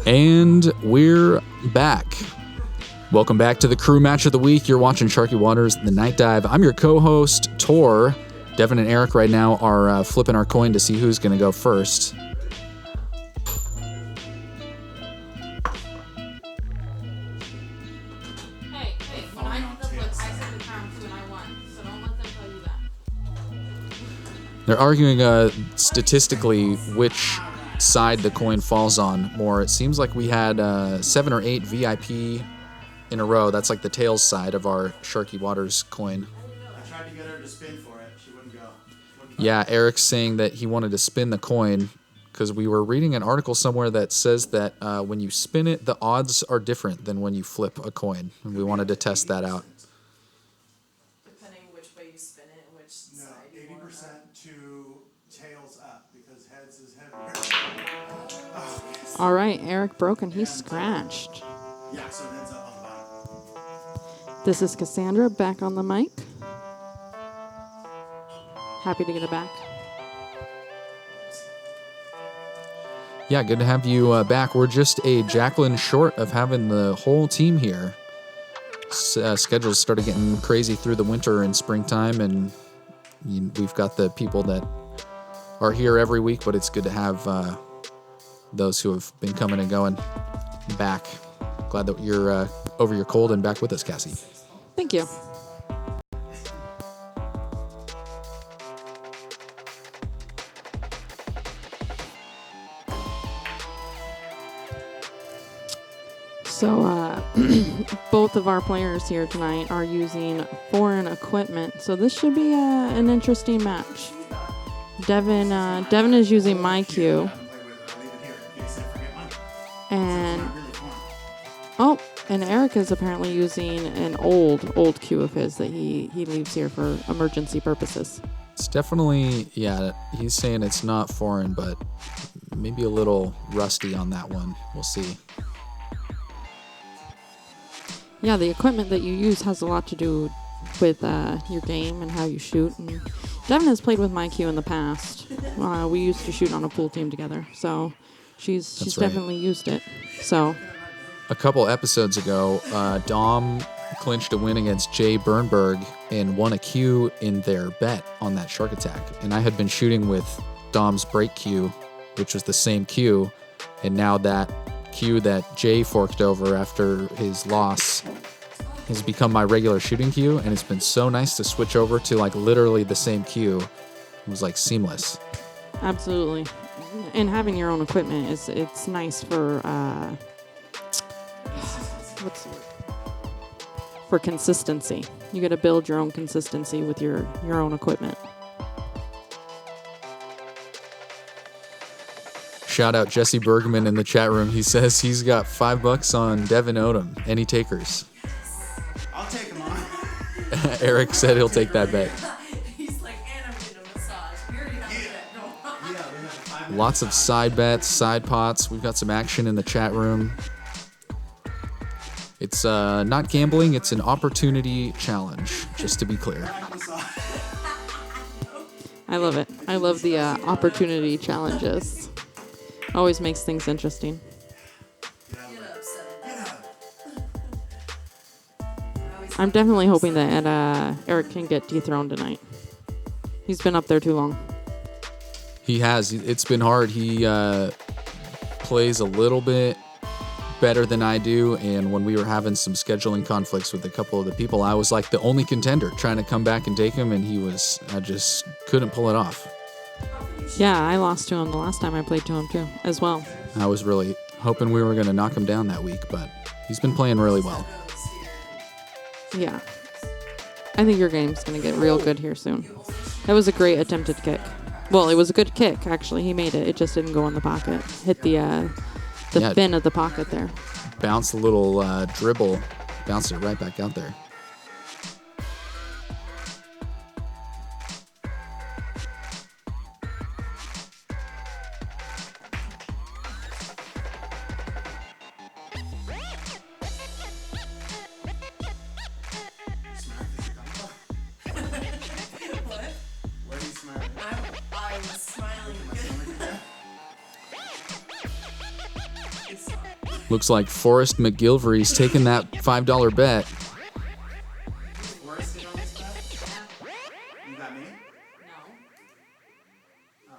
And we're back. Welcome back to the crew match of the week. You're watching Sharky Waters, The Night Dive. I'm your co-host, Tor. Devin and Eric right now are flipping our coin to see who's going to go first. Hey, when I did the flip, I said the crown too and I won. So don't let them tell you that. They're arguing statistically which side the coin falls on more. It seems like we had 7 or 8 VIP in a row. That's like the tails side of our Sharky Waters coin. I tried to get her to spin for it. She wouldn't go. Yeah, Eric's saying that he wanted to spin the coin because we were reading an article somewhere that says that when you spin it, the odds are different than when you flip a coin. And we wanted to test that out. Depending which way you spin it and which No, side you want. 80% to tails up because heads is heavier. All right, Eric broke and he's scratched. Yeah, so heads up on the bottom. This is Cassandra back on the mic. Happy to get it back. Yeah, good to have you back. We're just a Jacqueline short of having the whole team here. Schedules started getting crazy through the winter and springtime, and we've got the people that are here every week, but it's good to have those who have been coming and going back. Glad that you're over your cold and back with us, Cassie. Thank you. So, both of our players here tonight are using foreign equipment. So this should be an interesting match. Devin is using my cue. And Eric is apparently using an old cue of his that he leaves here for emergency purposes. It's definitely, he's saying it's not foreign, but maybe a little rusty on that one. We'll see. Yeah, the equipment that you use has a lot to do with your game and how you shoot. And Devin has played with my cue in the past. We used to shoot on a pool team together, so she's right. definitely used it. So a couple episodes ago, Dom clinched a win against Jay Bernberg and won a cue in their bet on that shark attack. And I had been shooting with Dom's break cue, which was the same cue, and now that cue that Jay forked over after his loss has become my regular shooting cue, and it's been so nice to switch over to like literally the same cue. It was like seamless. absolutely, and having your own equipment it's nice for for consistency. You got to build your own consistency with your own equipment. Shout out Jesse Bergman in the chat room. He says he's got $5 on Devin Odom. Any takers? I'll take him on. Eric said he'll take that bet. He's like, and I'm getting a massage. We already have a bet going on. Lots of side bets, side pots. We've got some action in the chat room. It's not gambling, it's an opportunity challenge, just to be clear. I love it. I love the opportunity challenges. Always makes things interesting. I'm definitely hoping that Eric can get dethroned tonight. He's been up there too long. He has. It's been hard. He plays a little bit better than I do, and when we were having some scheduling conflicts with a couple of the people, I was like the only contender trying to come back and take him, and I just couldn't pull it off. Yeah, I lost to him the last time I played to him too, as well. I was really hoping we were going to knock him down that week, but he's been playing really well. Yeah. I think your game's going to get real good here soon. That was a great attempted kick. Well, it was a good kick, actually. He made it. It just didn't go in the pocket. Hit the fin of the pocket there. Bounce a little dribble, bounced it right back out there. I was smiling. Looks like Forrest McGilvery's taking that $5 bet. Forrest in on this bet? You got me? No.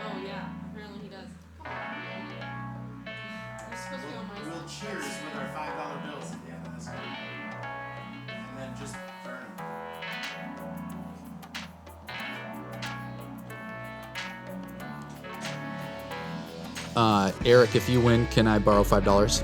Oh yeah, apparently he does. You're supposed to be on my We'll side. cheers with our $5 bills at the end of this one. And then just burn them. Eric, if you win, can I borrow $5?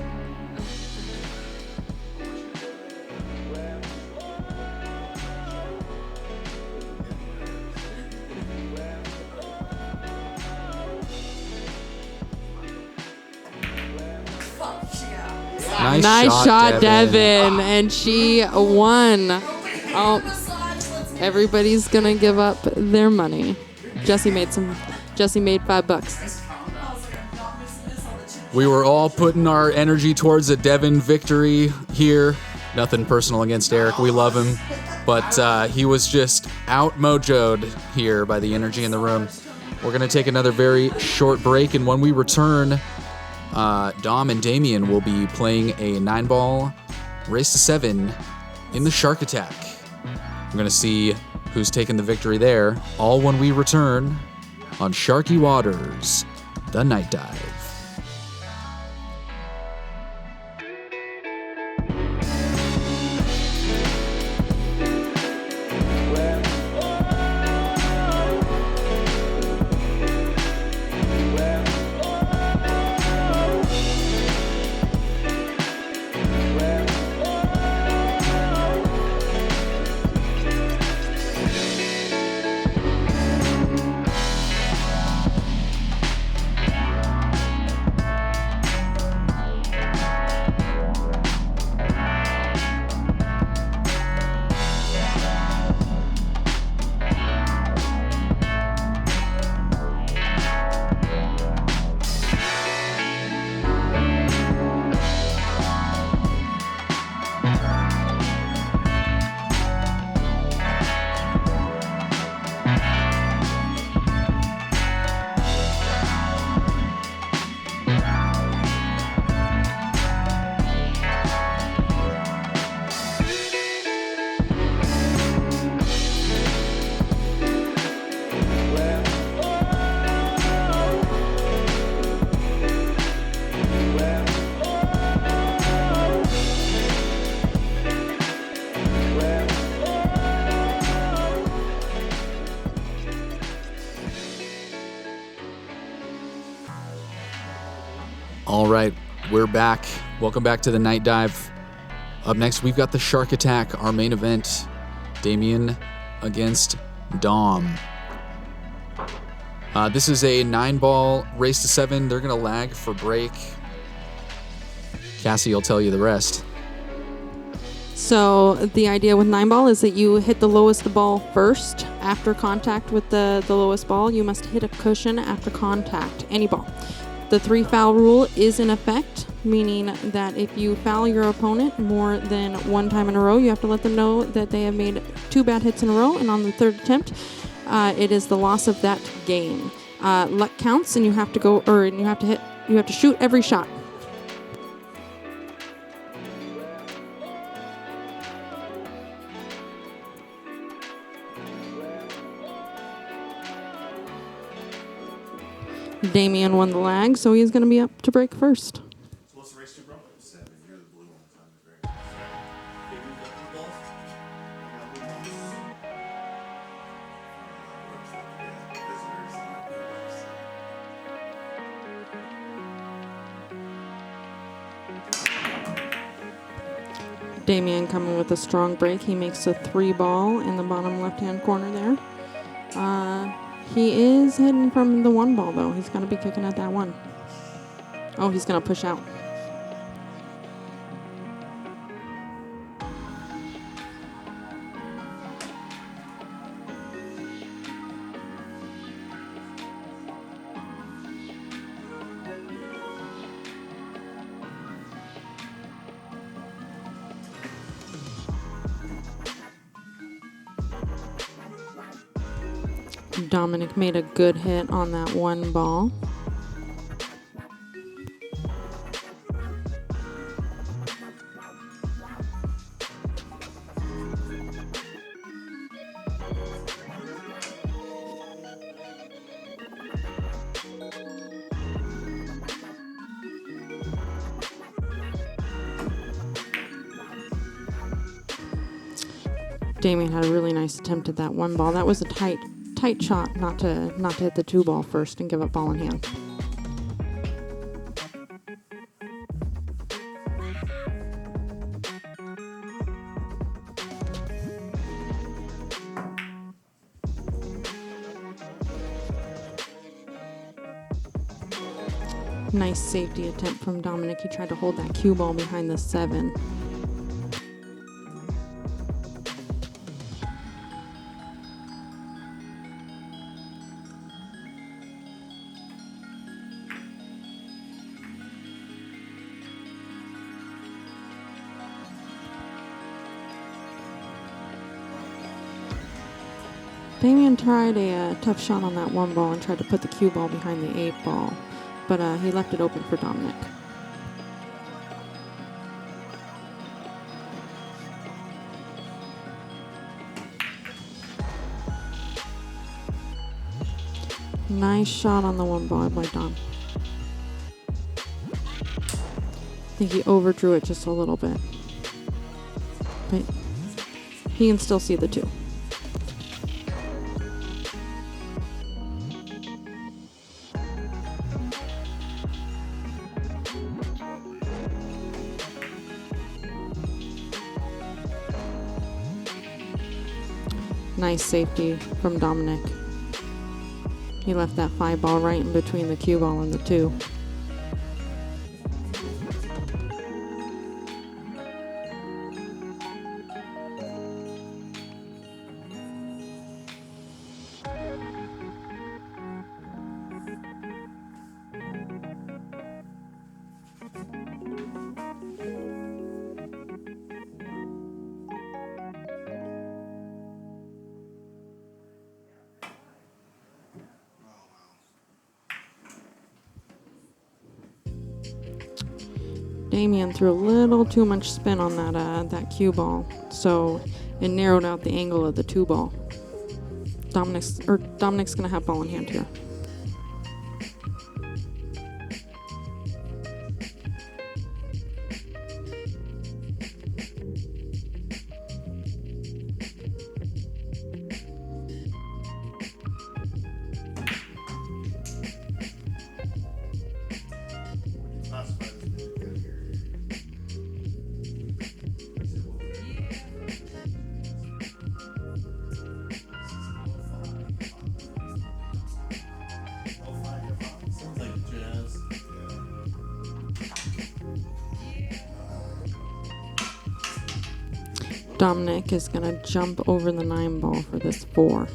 Nice shot, Devin. And she won. Oh, everybody's going to give up their money. Jesse made $5. We were all putting our energy towards a Devin victory here. Nothing personal against Eric. We love him. But he was just out mojoed here by the energy in the room. We're going to take another very short break. And when we return, Dom and Damien will be playing a 9-ball race to 7 in the Shark Attack. We're going to see who's taking the victory there. All when we return on Sharky Waters. the Night Dive. All right, we're back. Welcome back to the Night Dive. Up next, we've got the Shark Attack, our main event. Damien against Dom. This is a 9-ball race to 7. They're going to lag for break. Cassie will tell you the rest. So the idea with 9-ball is that you hit the lowest ball first. After contact with the lowest ball, you must hit a cushion after contact, any ball. The 3-foul rule is in effect, meaning that if you foul your opponent more than one time in a row, you have to let them know that they have made 2 bad hits in a row, and on the 3rd attempt, it is the loss of that game. Luck counts, and you have to shoot every shot. Damien won the lag, so he's going to be up to break first. So what's the race to, bro? 7. You're the blue one. I'm the green. Okay, we've got blue balls. We got blue balls. Visitors and blue balls. Damien coming with a strong break. He makes a 3-ball in the bottom left-hand corner there. He is hitting from the 1-ball, though. He's going to be kicking at that 1. Oh, he's going to push out. Dominic made a good hit on that 1 ball. Damien had a really nice attempt at that 1 ball. That was a tight shot not to hit the 2-ball first and give up ball in hand. Nice safety attempt from Dominic. He tried to hold that cue ball behind the 7. Damien tried a tough shot on that 1 ball and tried to put the cue ball behind the 8 ball, but he left it open for Dominic. Nice shot on the 1 ball by Dom. think he overdrew it just a little bit. But he can still see the 2. Nice safety from Dominic. He left that 5 ball right in between the cue ball and the 2. Damien threw a little too much spin on that cue ball, so it narrowed out the angle of the 2 ball. Dominic's gonna have ball in hand here. Sounds like jazz. Dominic is gonna jump over the 9 ball for this 4.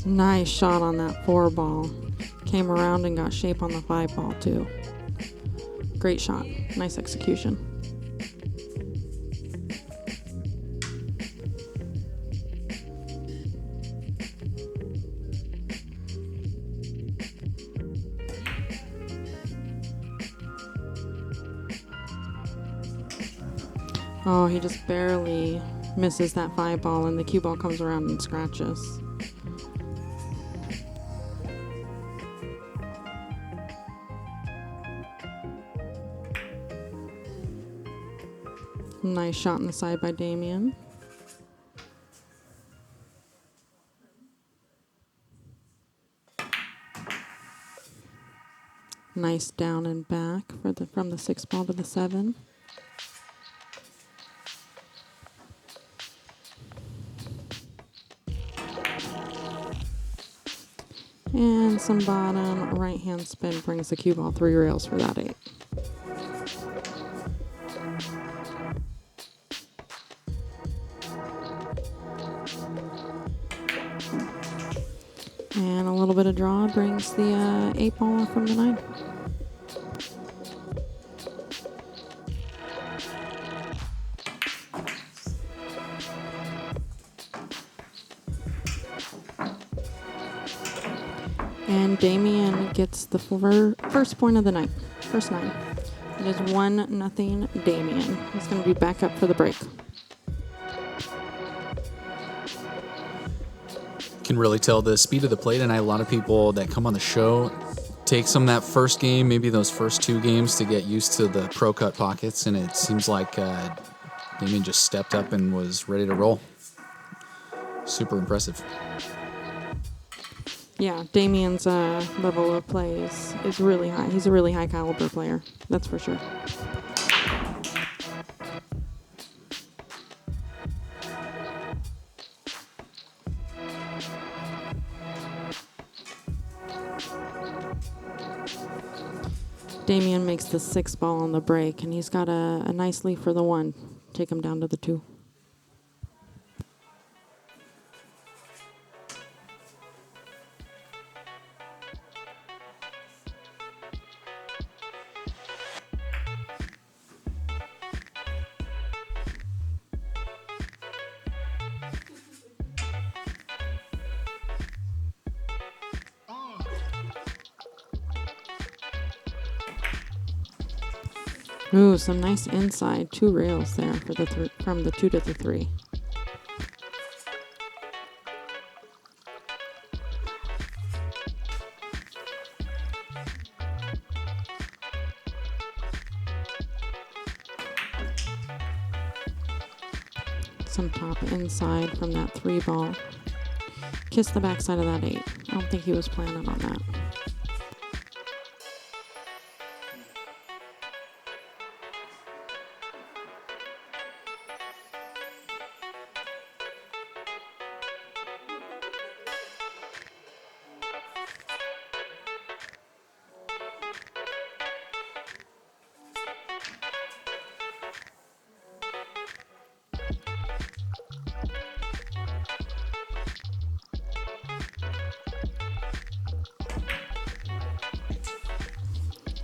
Nice shot on that 4 ball. Came around and got shape on the 5 ball too. Great shot. Nice execution. Oh, he just barely misses that 5 ball and the cue ball comes around and scratches. Nice shot in the side by Damien. Nice down and back from the 6 ball to the 7. And some bottom right hand spin brings the cue ball 3 rails for that 8. And a little bit of draw brings the 8 ball off from the 9. And Damien gets the first point of the night. First 9. It is 1-0 Damien. He's going to be back up for the break. Can really tell the speed of the play tonight. A lot of people that come on the show take some that first game, maybe those first 2 games to get used to the pro cut pockets, and it seems like Damien just stepped up and was ready to roll. Super impressive. Yeah, Damien's level of play is really high. He's a really high caliber player, that's for sure. Damien makes the 6 ball on the break, and he's got a nice lead for the 1. Take him down to the 2. Ooh, some nice inside 2 rails there for the from the 2 to the 3. Some top inside from that 3 ball. Kiss the backside of that 8. I don't think he was planning on that.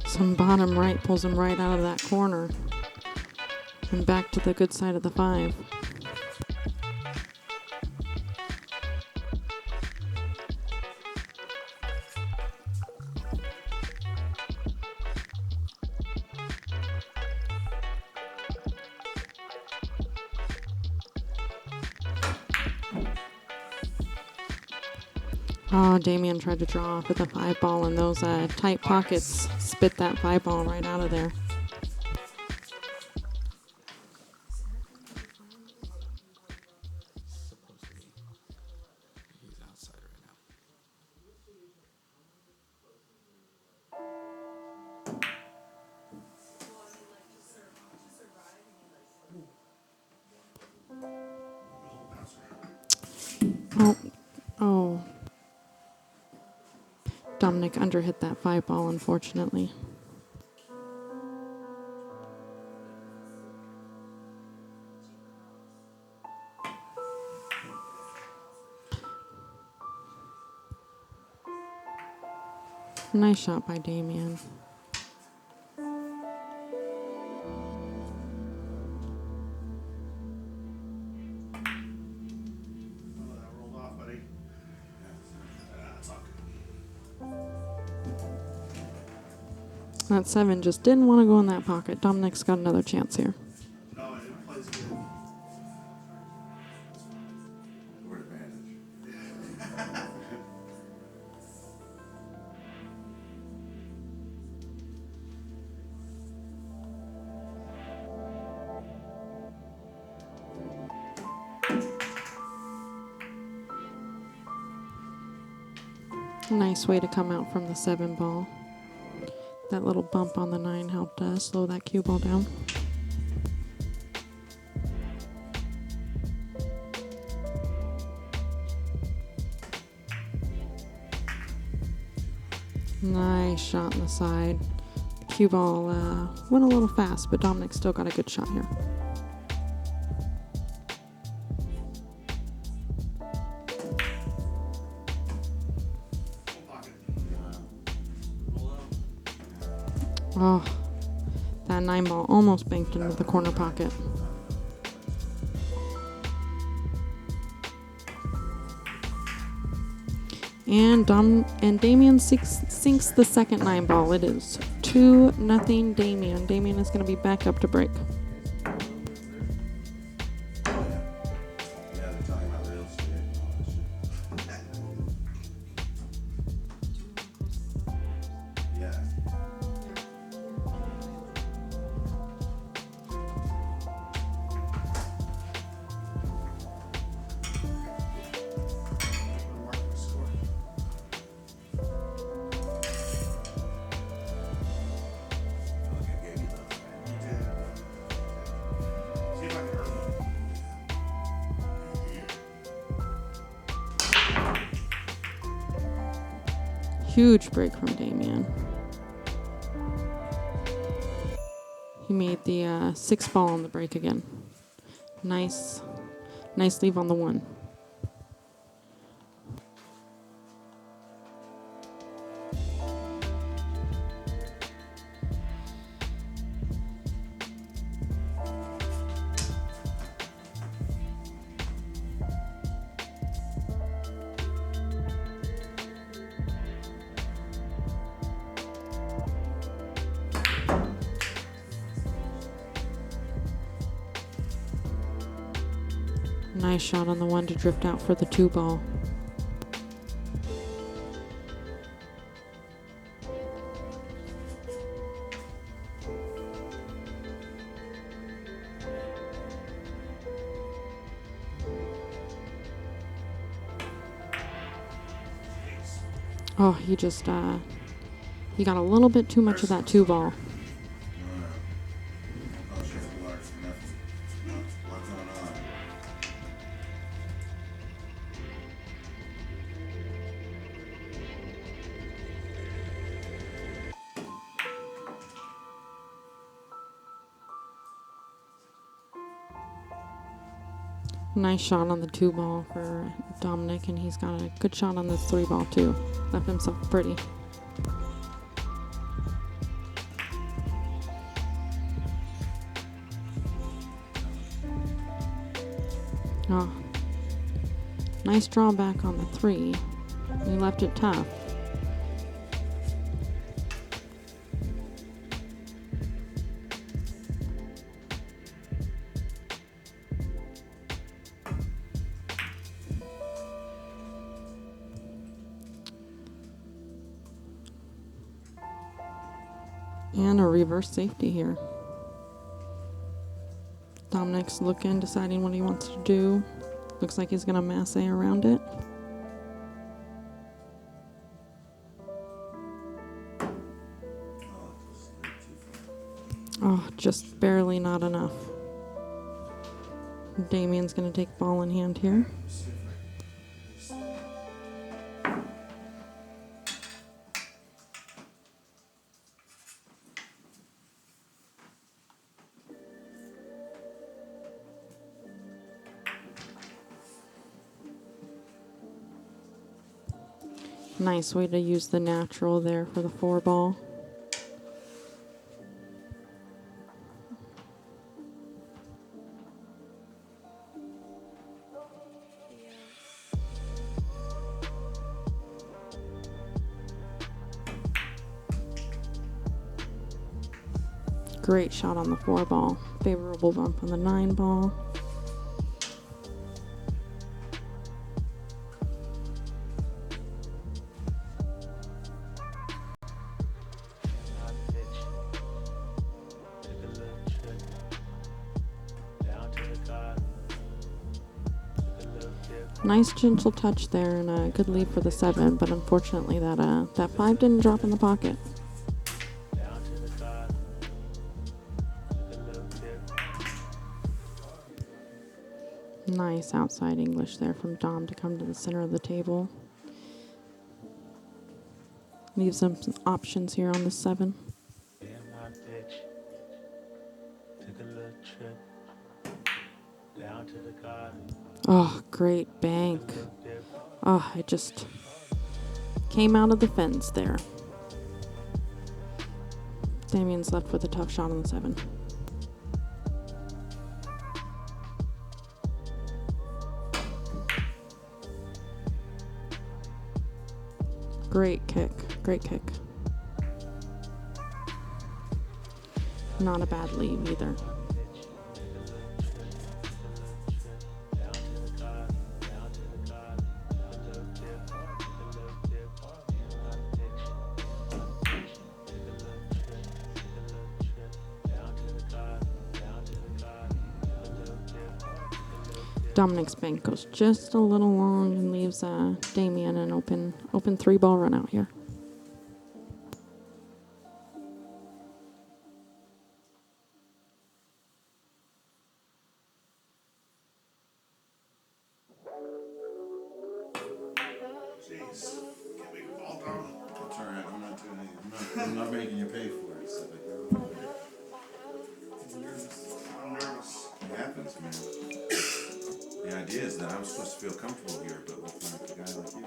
Some bottom right pulls him right out of that corner. And back to the good side of the 5. Oh, Damien tried to draw off with the 5 ball, and those tight pockets spit that 5 ball right out of there. He's outside right now. Oh. Dominic underhit that 5 ball, unfortunately. Nice shot by Damien. That rolled off, buddy. That's all good. That 7 just didn't want to go in that pocket. Dominic's got another chance here. No, it plays good. We're advantage. Nice way to come out from the 7 ball. That little bump on the 9 helped slow that cue ball down. Nice shot on the side. Cue ball went a little fast, but Dominic still got a good shot here. Oh, that 9 ball almost banked into the corner pocket. And Damien sinks the second 9 ball. It is 2-0 Damien. Damien is going to be back up to break. Yeah, they're talking about real estate and all that shit. Yeah. Mark the score. Look, I gave you those, man. See if I can earn them. Huge break from Damien. He made the 6 ball on the break again. Nice leave on the 1. Nice shot on the one to drift out for the 2 ball. Oh, he just, he got a little bit too much of that 2 ball. Oh, she's large enough. What's going on? Nice shot on the 2 ball for Dominic, and he's got a good shot on this 3 ball too. Left himself pretty. Oh, nice drawback on the 3. He left it tough. And a reverse safety here. Dominic's looking, deciding what he wants to do. Looks like he's gonna masse around it. Oh, just barely not enough. Damien's gonna take ball in hand here. Nice way to use the natural there for the 4 ball. Great shot on the 4 ball. Favorable bump on the 9 ball. Nice gentle touch there and a good lead for the 7, but unfortunately that 5 didn't drop in the pocket. Nice outside English there from Dom to come to the center of the table. Leaves him some options here on the 7. Oh, great bank. Oh, it just came out of the fence there. Damien's left with a tough shot on the 7. Great kick. Great kick. Not a bad lead either. Dominic's bank goes just a little long and leaves Damien an open 3 ball run out here. Jeez. Can't make a ball down. That's alright, I'm not doing anything. I'm not making you pay for it, so I'm nervous. it happens, man. The idea is that I'm supposed to feel comfortable here, but with a guy like you,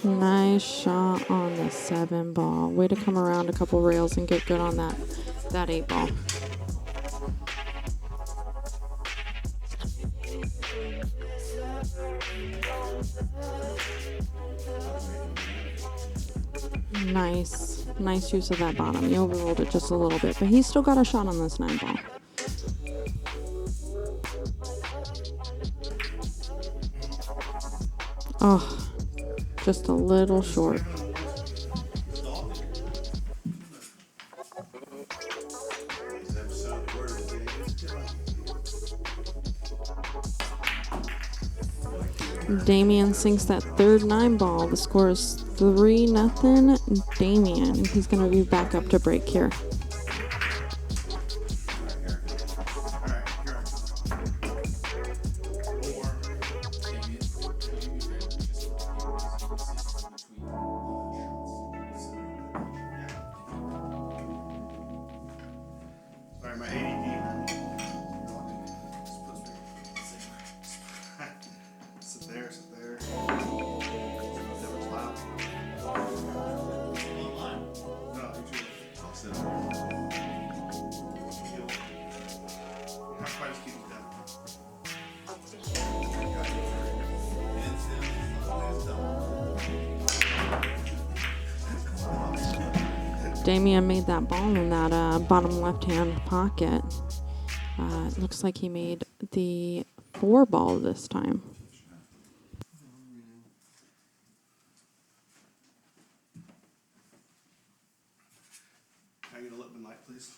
Nice shot on the 7 ball. Way to come around a couple rails and get good on that 8 ball. Nice use of that bottom. You overrolled it just a little bit, but he's still got a shot on this 9 ball. Oh, just a little short. Damien sinks that third 9 ball. The score is 3-0. Damien. He's going to be back up to break here. Sorry, my ADD. Sit there, sit there. Never clap. No, you should. I'll sit there. Not quite as cute as that. Damien made that ball in that bottom left-hand pocket. It looks like he made the 4 ball this time. Can I get a Lipman light, please?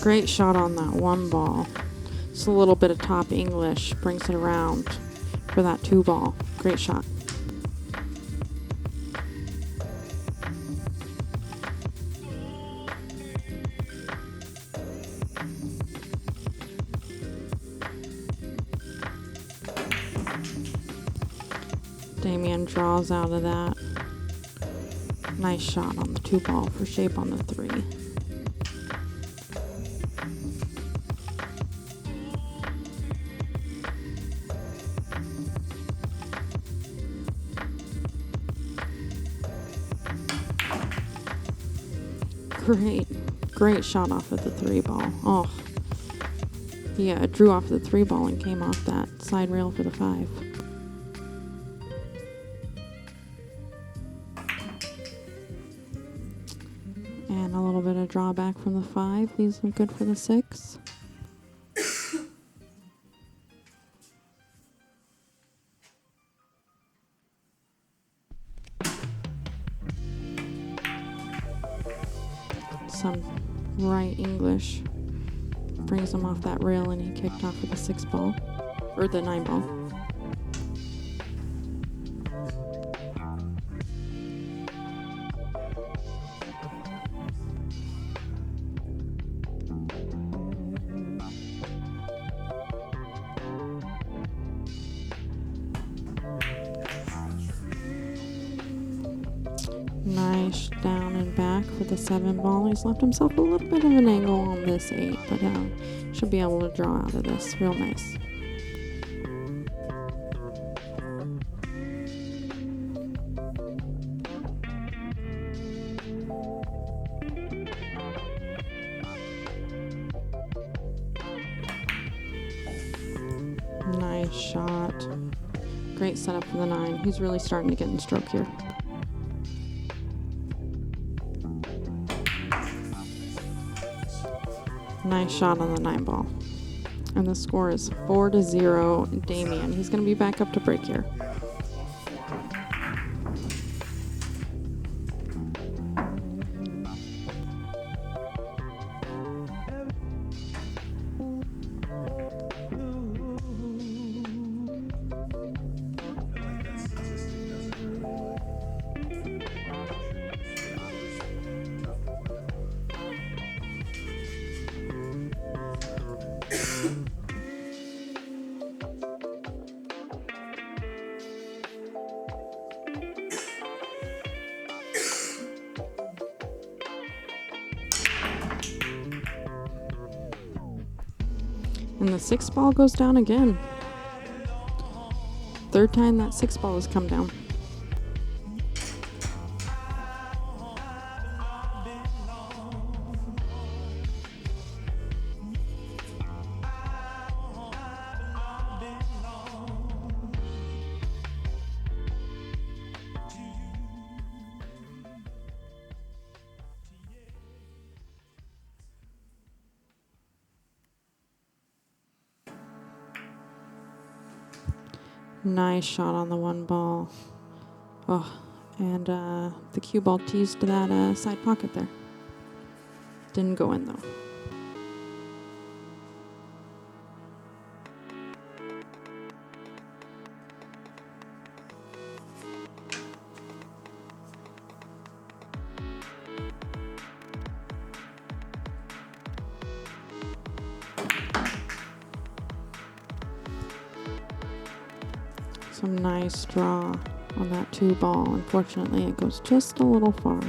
Great shot on that 1 ball. Just a little bit of top English brings it around for that 2 ball. Great shot. Damien draws out of that. Nice shot on the 2 ball for shape on the 3. Great shot off of the 3 ball. Oh, yeah, drew off the 3 ball and came off that side rail for the 5. And a little bit of drawback from the 5 leaves him good for the 6. Some right English brings him off that rail, and he kicked off with the 6 ball, or the 9 ball. Nice down and back for the 7 ball. He's left himself a little bit of an angle on this 8, but should be able to draw out of this real nice. Nice shot. Great setup for the 9. He's really starting to get in stroke here. Nice shot on the 9 ball. And the score is 4-0 Damien. He's going to be back up to break here. And the 6 ball goes down again. Third time that 6 ball has come down. Nice shot on the 1 ball. Oh, and the cue ball teased that side pocket there. Didn't go in though. Some nice draw on that 2 ball. Unfortunately, it goes just a little far.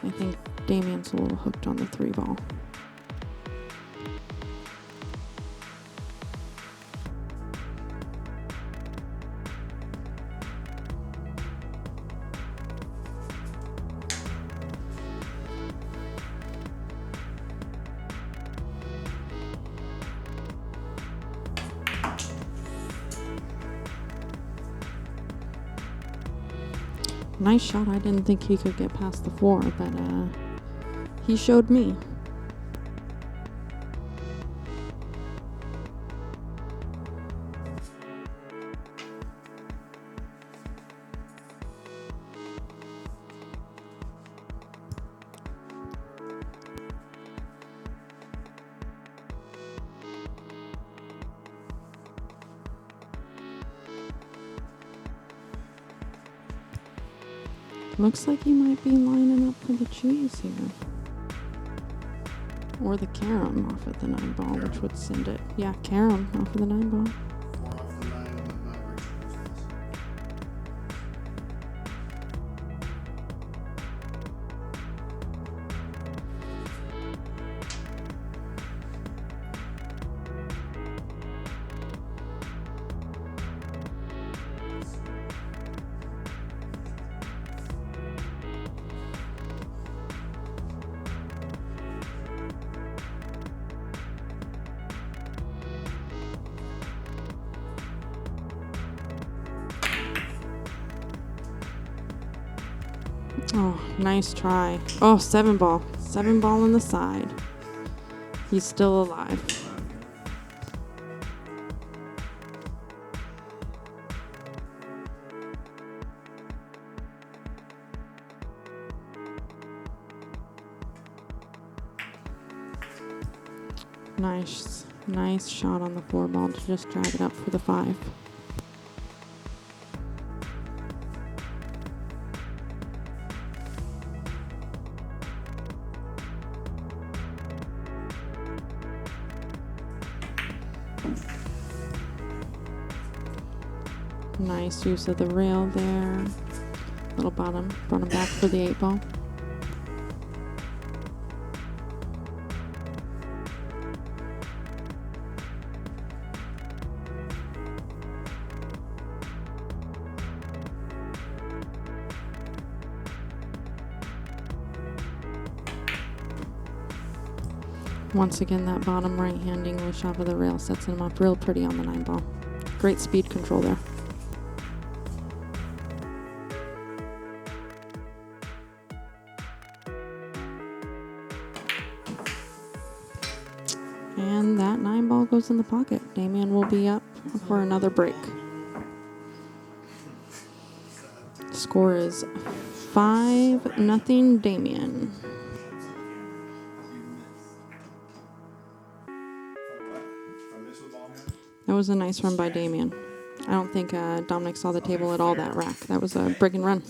I think Damien's a little hooked on the 3 ball. Nice shot. I didn't think he could get past the 4, but he showed me. Looks like he might be lining up for the cheese here. Or the carom off of the 9 ball, which would send it. Yeah, carom off of the 9 ball. 4 off the 9 and then Mavericks. Oh, nice try. Oh, 7 ball. 7 ball on the side. He's still alive. Nice shot on the 4 ball to just drag it up for the 5. Nice use of the rail there. Little bottom, brought him back for the 8 ball. Once again, that bottom right-hand English off of the rail sets him up real pretty on the 9 ball. Great speed control there. And that 9 ball goes in the pocket. Damien will be up for another break. Score is 5-0 Damien. That was a nice run by Damien. I don't think Dominic saw the table at all that rack. That was a briggin' run.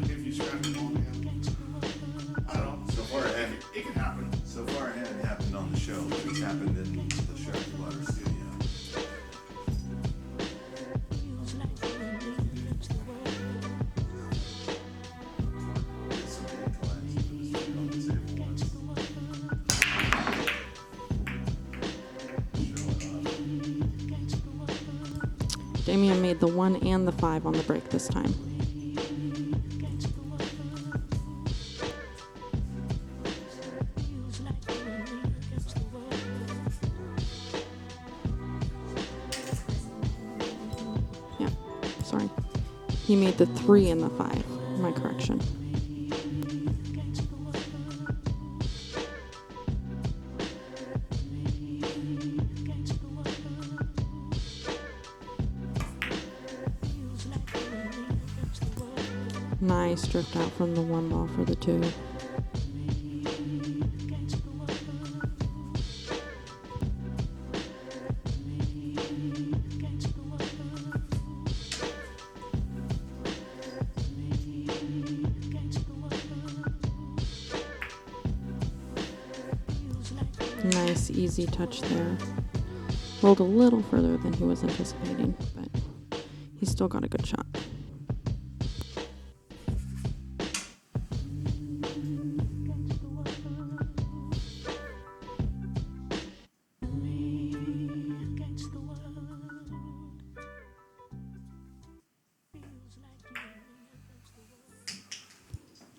If you scratch the ball, man. I don't know. So far ahead, it can happen. So far ahead, it happened on the show. It's happened in the Sharky Water studio. Damien made the 1 and the 5 on the break this time. Yeah, sorry. He made the 3 and the 5. My correction. Nice drift out from the 1 ball for the 2. Nice easy touch there. Rolled a little further than he was anticipating, but he still got a good shot.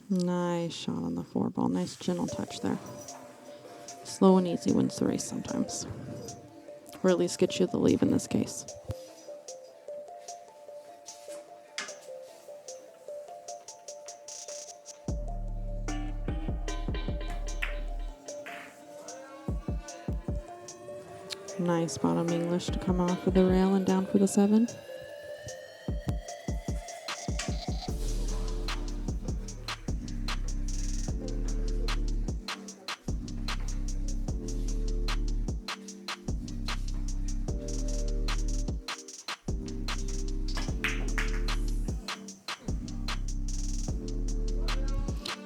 Nice shot on the 4 ball. Nice gentle touch there. Slow and easy wins the race sometimes. Or at least gets you the lead in this case. Nice bottom English to come off of the rail and down for the 7.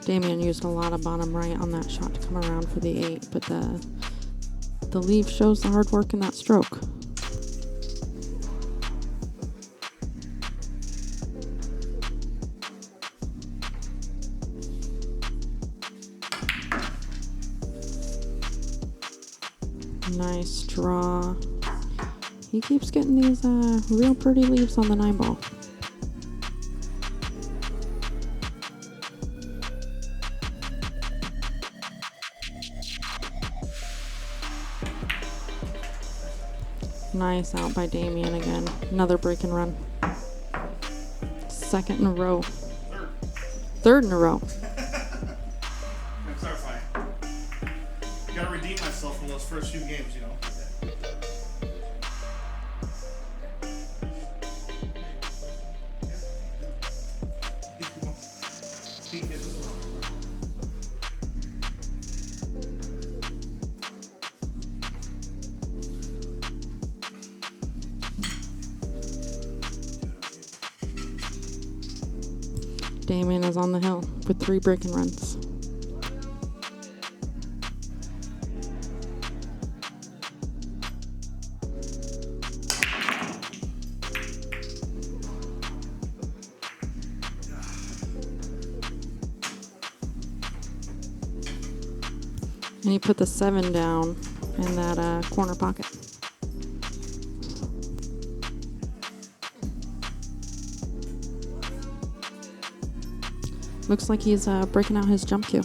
Damien used a lot of bottom right on that shot to come around for the 8, but the leaf shows the hard work in that stroke. Nice draw. He keeps getting these real pretty leaves on the 9 ball. Nice out by Damien again. Another break and run. 2nd in a row. 3rd in a row. I'm clarifying. You gotta redeem myself from those first few games, you know. Damien is on the hill with 3 break and runs. And he put the 7 down in that corner pocket. Looks like he's breaking out his jump cue.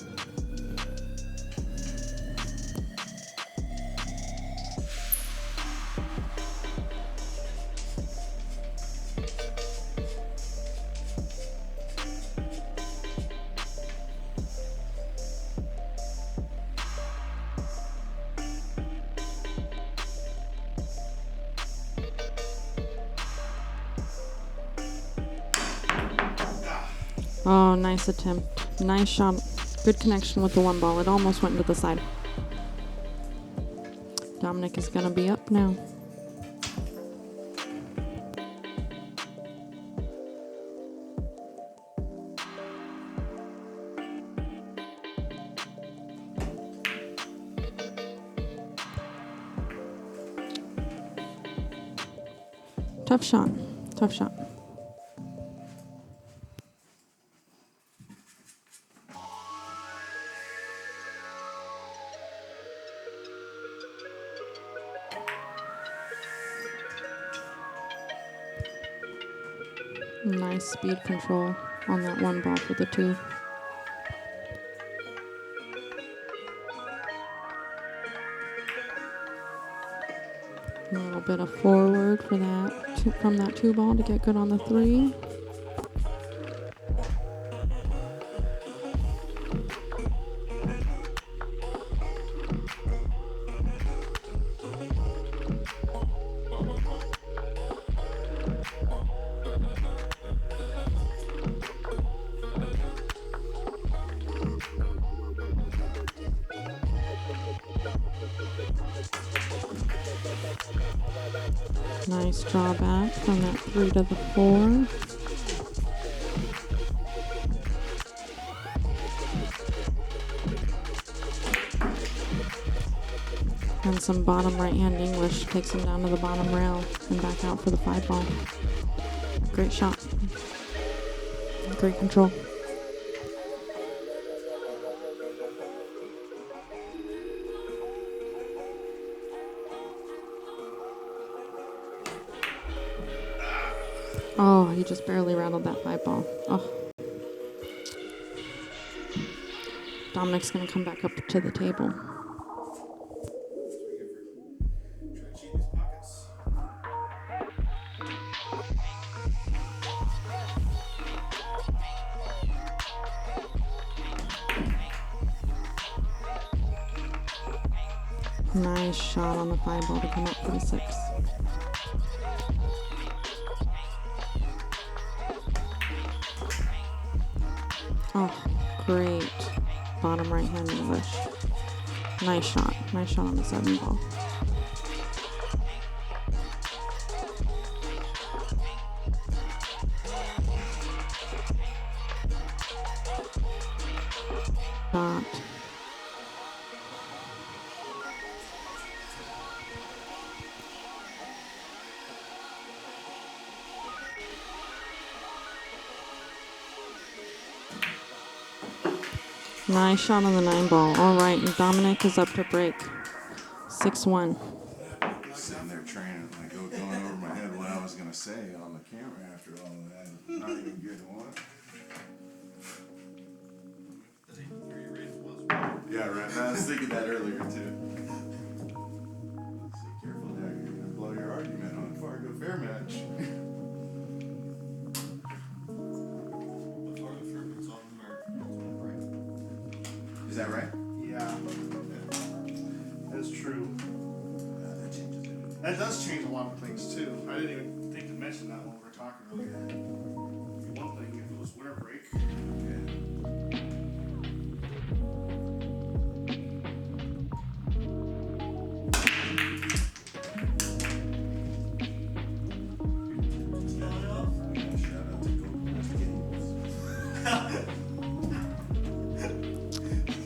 Oh, nice attempt. Nice shot. Good connection with the 1 ball. It almost went into the side. Dominic is going to be up now. Tough shot. Tough shot. Nice speed control on that 1 ball for the 2. A little bit of forward for that from that 2 ball to get good on the 3. Nice drawback from that 3 to the 4. And some bottom right hand English takes him down to the bottom rail and back out for the 5 ball. Great shot. Great control. Oh, he just barely rattled that 5 ball. Oh. Dominic's going to come back up to the table. Nice shot on the 5 ball to come up for the 6. Oh, great. Bottom right hand English. Nice shot. Nice shot on the 7 ball. Shot. Nice shot on the 9 ball. All right, and Dominic is up to break. 6-1. Sitting there training, like going over my head what I was gonna say on the camera after all of that. Not even good one. Yeah, right. I was thinking that earlier too. Say careful now, you're gonna blow your argument on Fargo Fair match. Is that right? Yeah. That's true. That changes everything. That does change a lot of things too. I didn't even think to mention that when we were talking earlier. One thing, if it was winter break.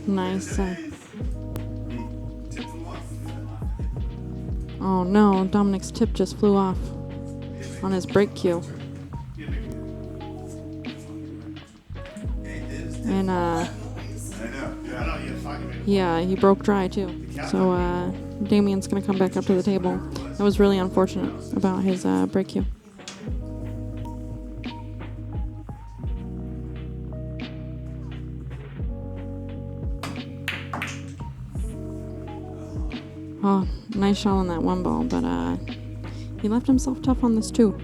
Nice. Oh no, Dominic's tip just flew off on his break cue. And yeah, he broke dry too. So Damien's gonna come back up to the table. That was really unfortunate about his break cue. Oh, nice shot on that 1 ball, but he left himself tough on this 2.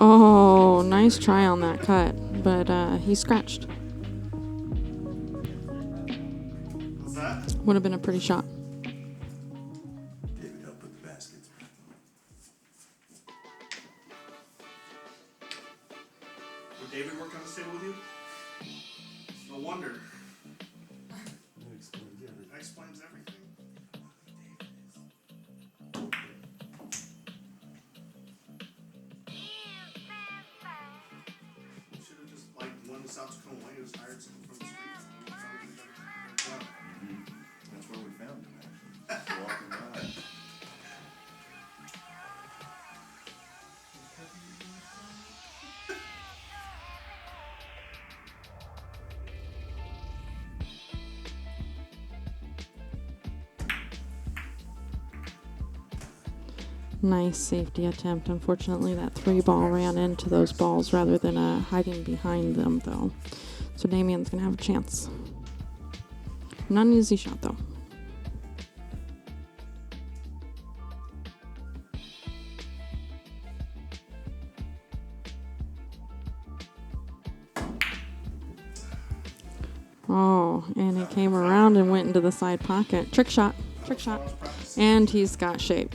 Oh, nice try on that cut, but he scratched. What's that? Would have been a pretty shot. David, help put the baskets back. Would David work on the table with you? No wonder. That explains everything. Should have just like won the South Dakota way, just hired someone from the street. That's where we found him, actually. Walking by. Nice safety attempt. Unfortunately, that 3 ball ran into those balls rather than hiding behind them, though. So Damien's going to have a chance. Not an easy shot, though. Oh, and he came around and went into the side pocket. Trick shot. Trick shot. And he's got shape.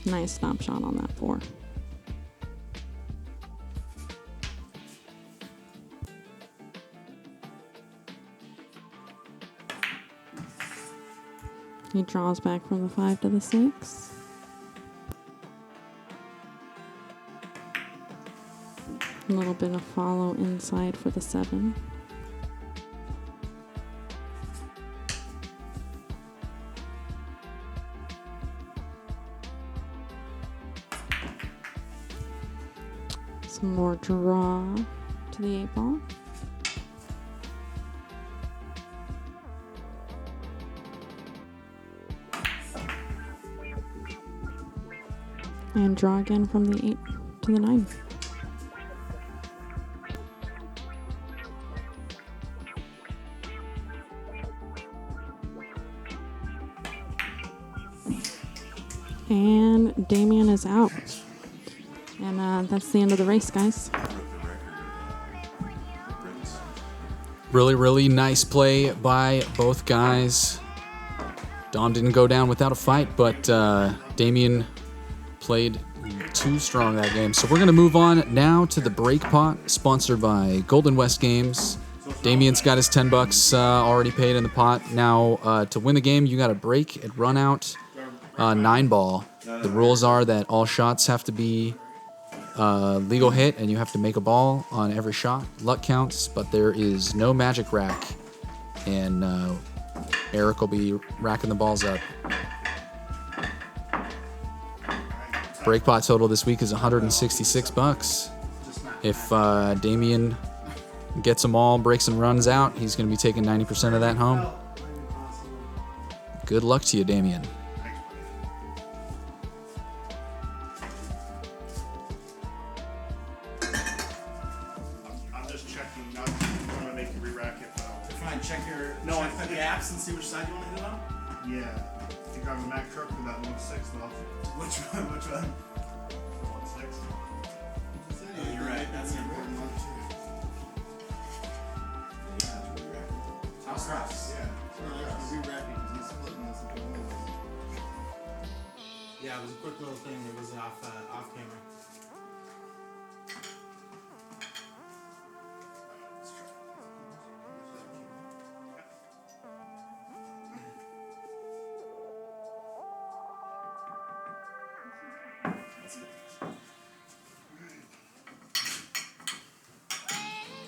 Nice stop shot on that 4. He draws back from the 5 to the 6. A little bit of follow inside for the 7. Some more draw to the 8 ball. And draw again from the 8 to the 9. And Damien is out. And that's the end of the race, guys. Really, really nice play by both guys. Dom didn't go down without a fight, but Damien played too strong that game. So we're going to move on now to the break pot, sponsored by Golden West Games. Damien's got his $10 already paid in the pot. Now, to win the game, you got to break and run out 9 ball. The rules are that all shots have to be legal hit, and you have to make a ball on every shot. Luck counts, but there is no magic rack. And Eric will be racking the balls up. Break pot total this week is $166. If Damien gets them all, breaks and runs out, he's going to be taking 90% of that home. Good luck to you, Damien. I'm just checking. Not going to make you re-rack it. Fine, check No, I the think- gaps and see which side you want to hit it on. Yeah. I think I'm a Mac truck for that 1/6 though. Which one? Which one? 1/6. Oh, you're right. That's an important one. House cross. Yeah, it was a quick little thing. It was off camera.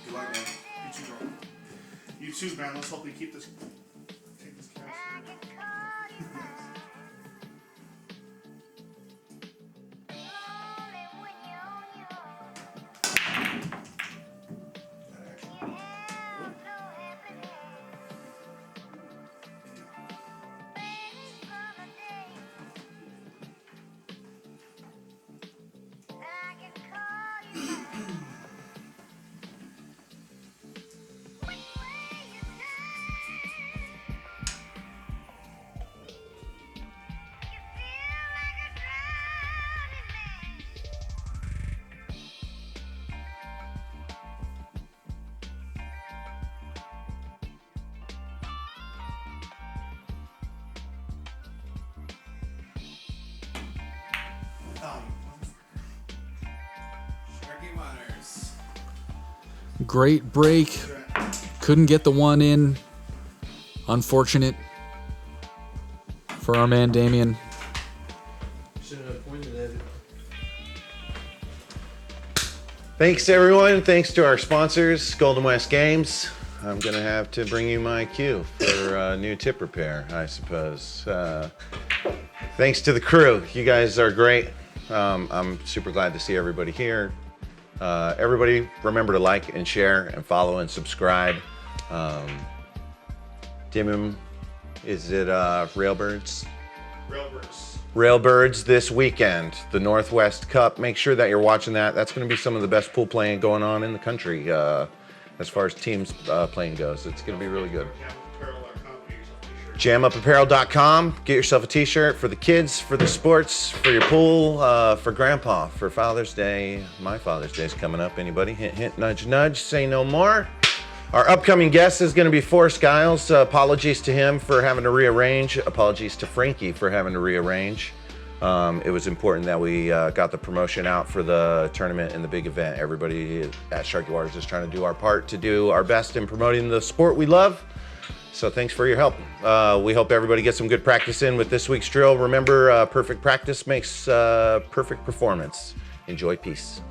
Good luck, man. You too, bro. You too, man. Let's hope we keep this. Take this cash. Sharky Waters. Great break. Couldn't get the one in. Unfortunate for our man Damien. Should have pointed at it. Thanks, everyone. Thanks to our sponsors, Golden West Games. I'm going to have to bring you my cue for a new tip repair, I suppose. Thanks to the crew. You guys are great. I'm super glad to see everybody here. Everybody, remember to like and share and follow and subscribe. Dimum, is it Railbirds? Railbirds. Railbirds this weekend, the Northwest Cup. Make sure that you're watching that. That's going to be some of the best pool playing going on in the country as far as teams playing goes. It's going to be really good. JamUpApparel.com. Get yourself a t-shirt for the kids, for the sports, for your pool, for Grandpa, for Father's Day. My Father's Day is coming up. Anybody? Hint, hint, nudge, nudge. Say no more. Our upcoming guest is going to be Forrest Giles. Apologies to him for having to rearrange. Apologies to Frankie for having to rearrange. It was important that we got the promotion out for the tournament and the big event. Everybody at Sharky Waters is trying to do our part to do our best in promoting the sport we love. So thanks for your help. We hope everybody gets some good practice in with this week's drill. Remember, perfect practice makes perfect performance. Enjoy, peace.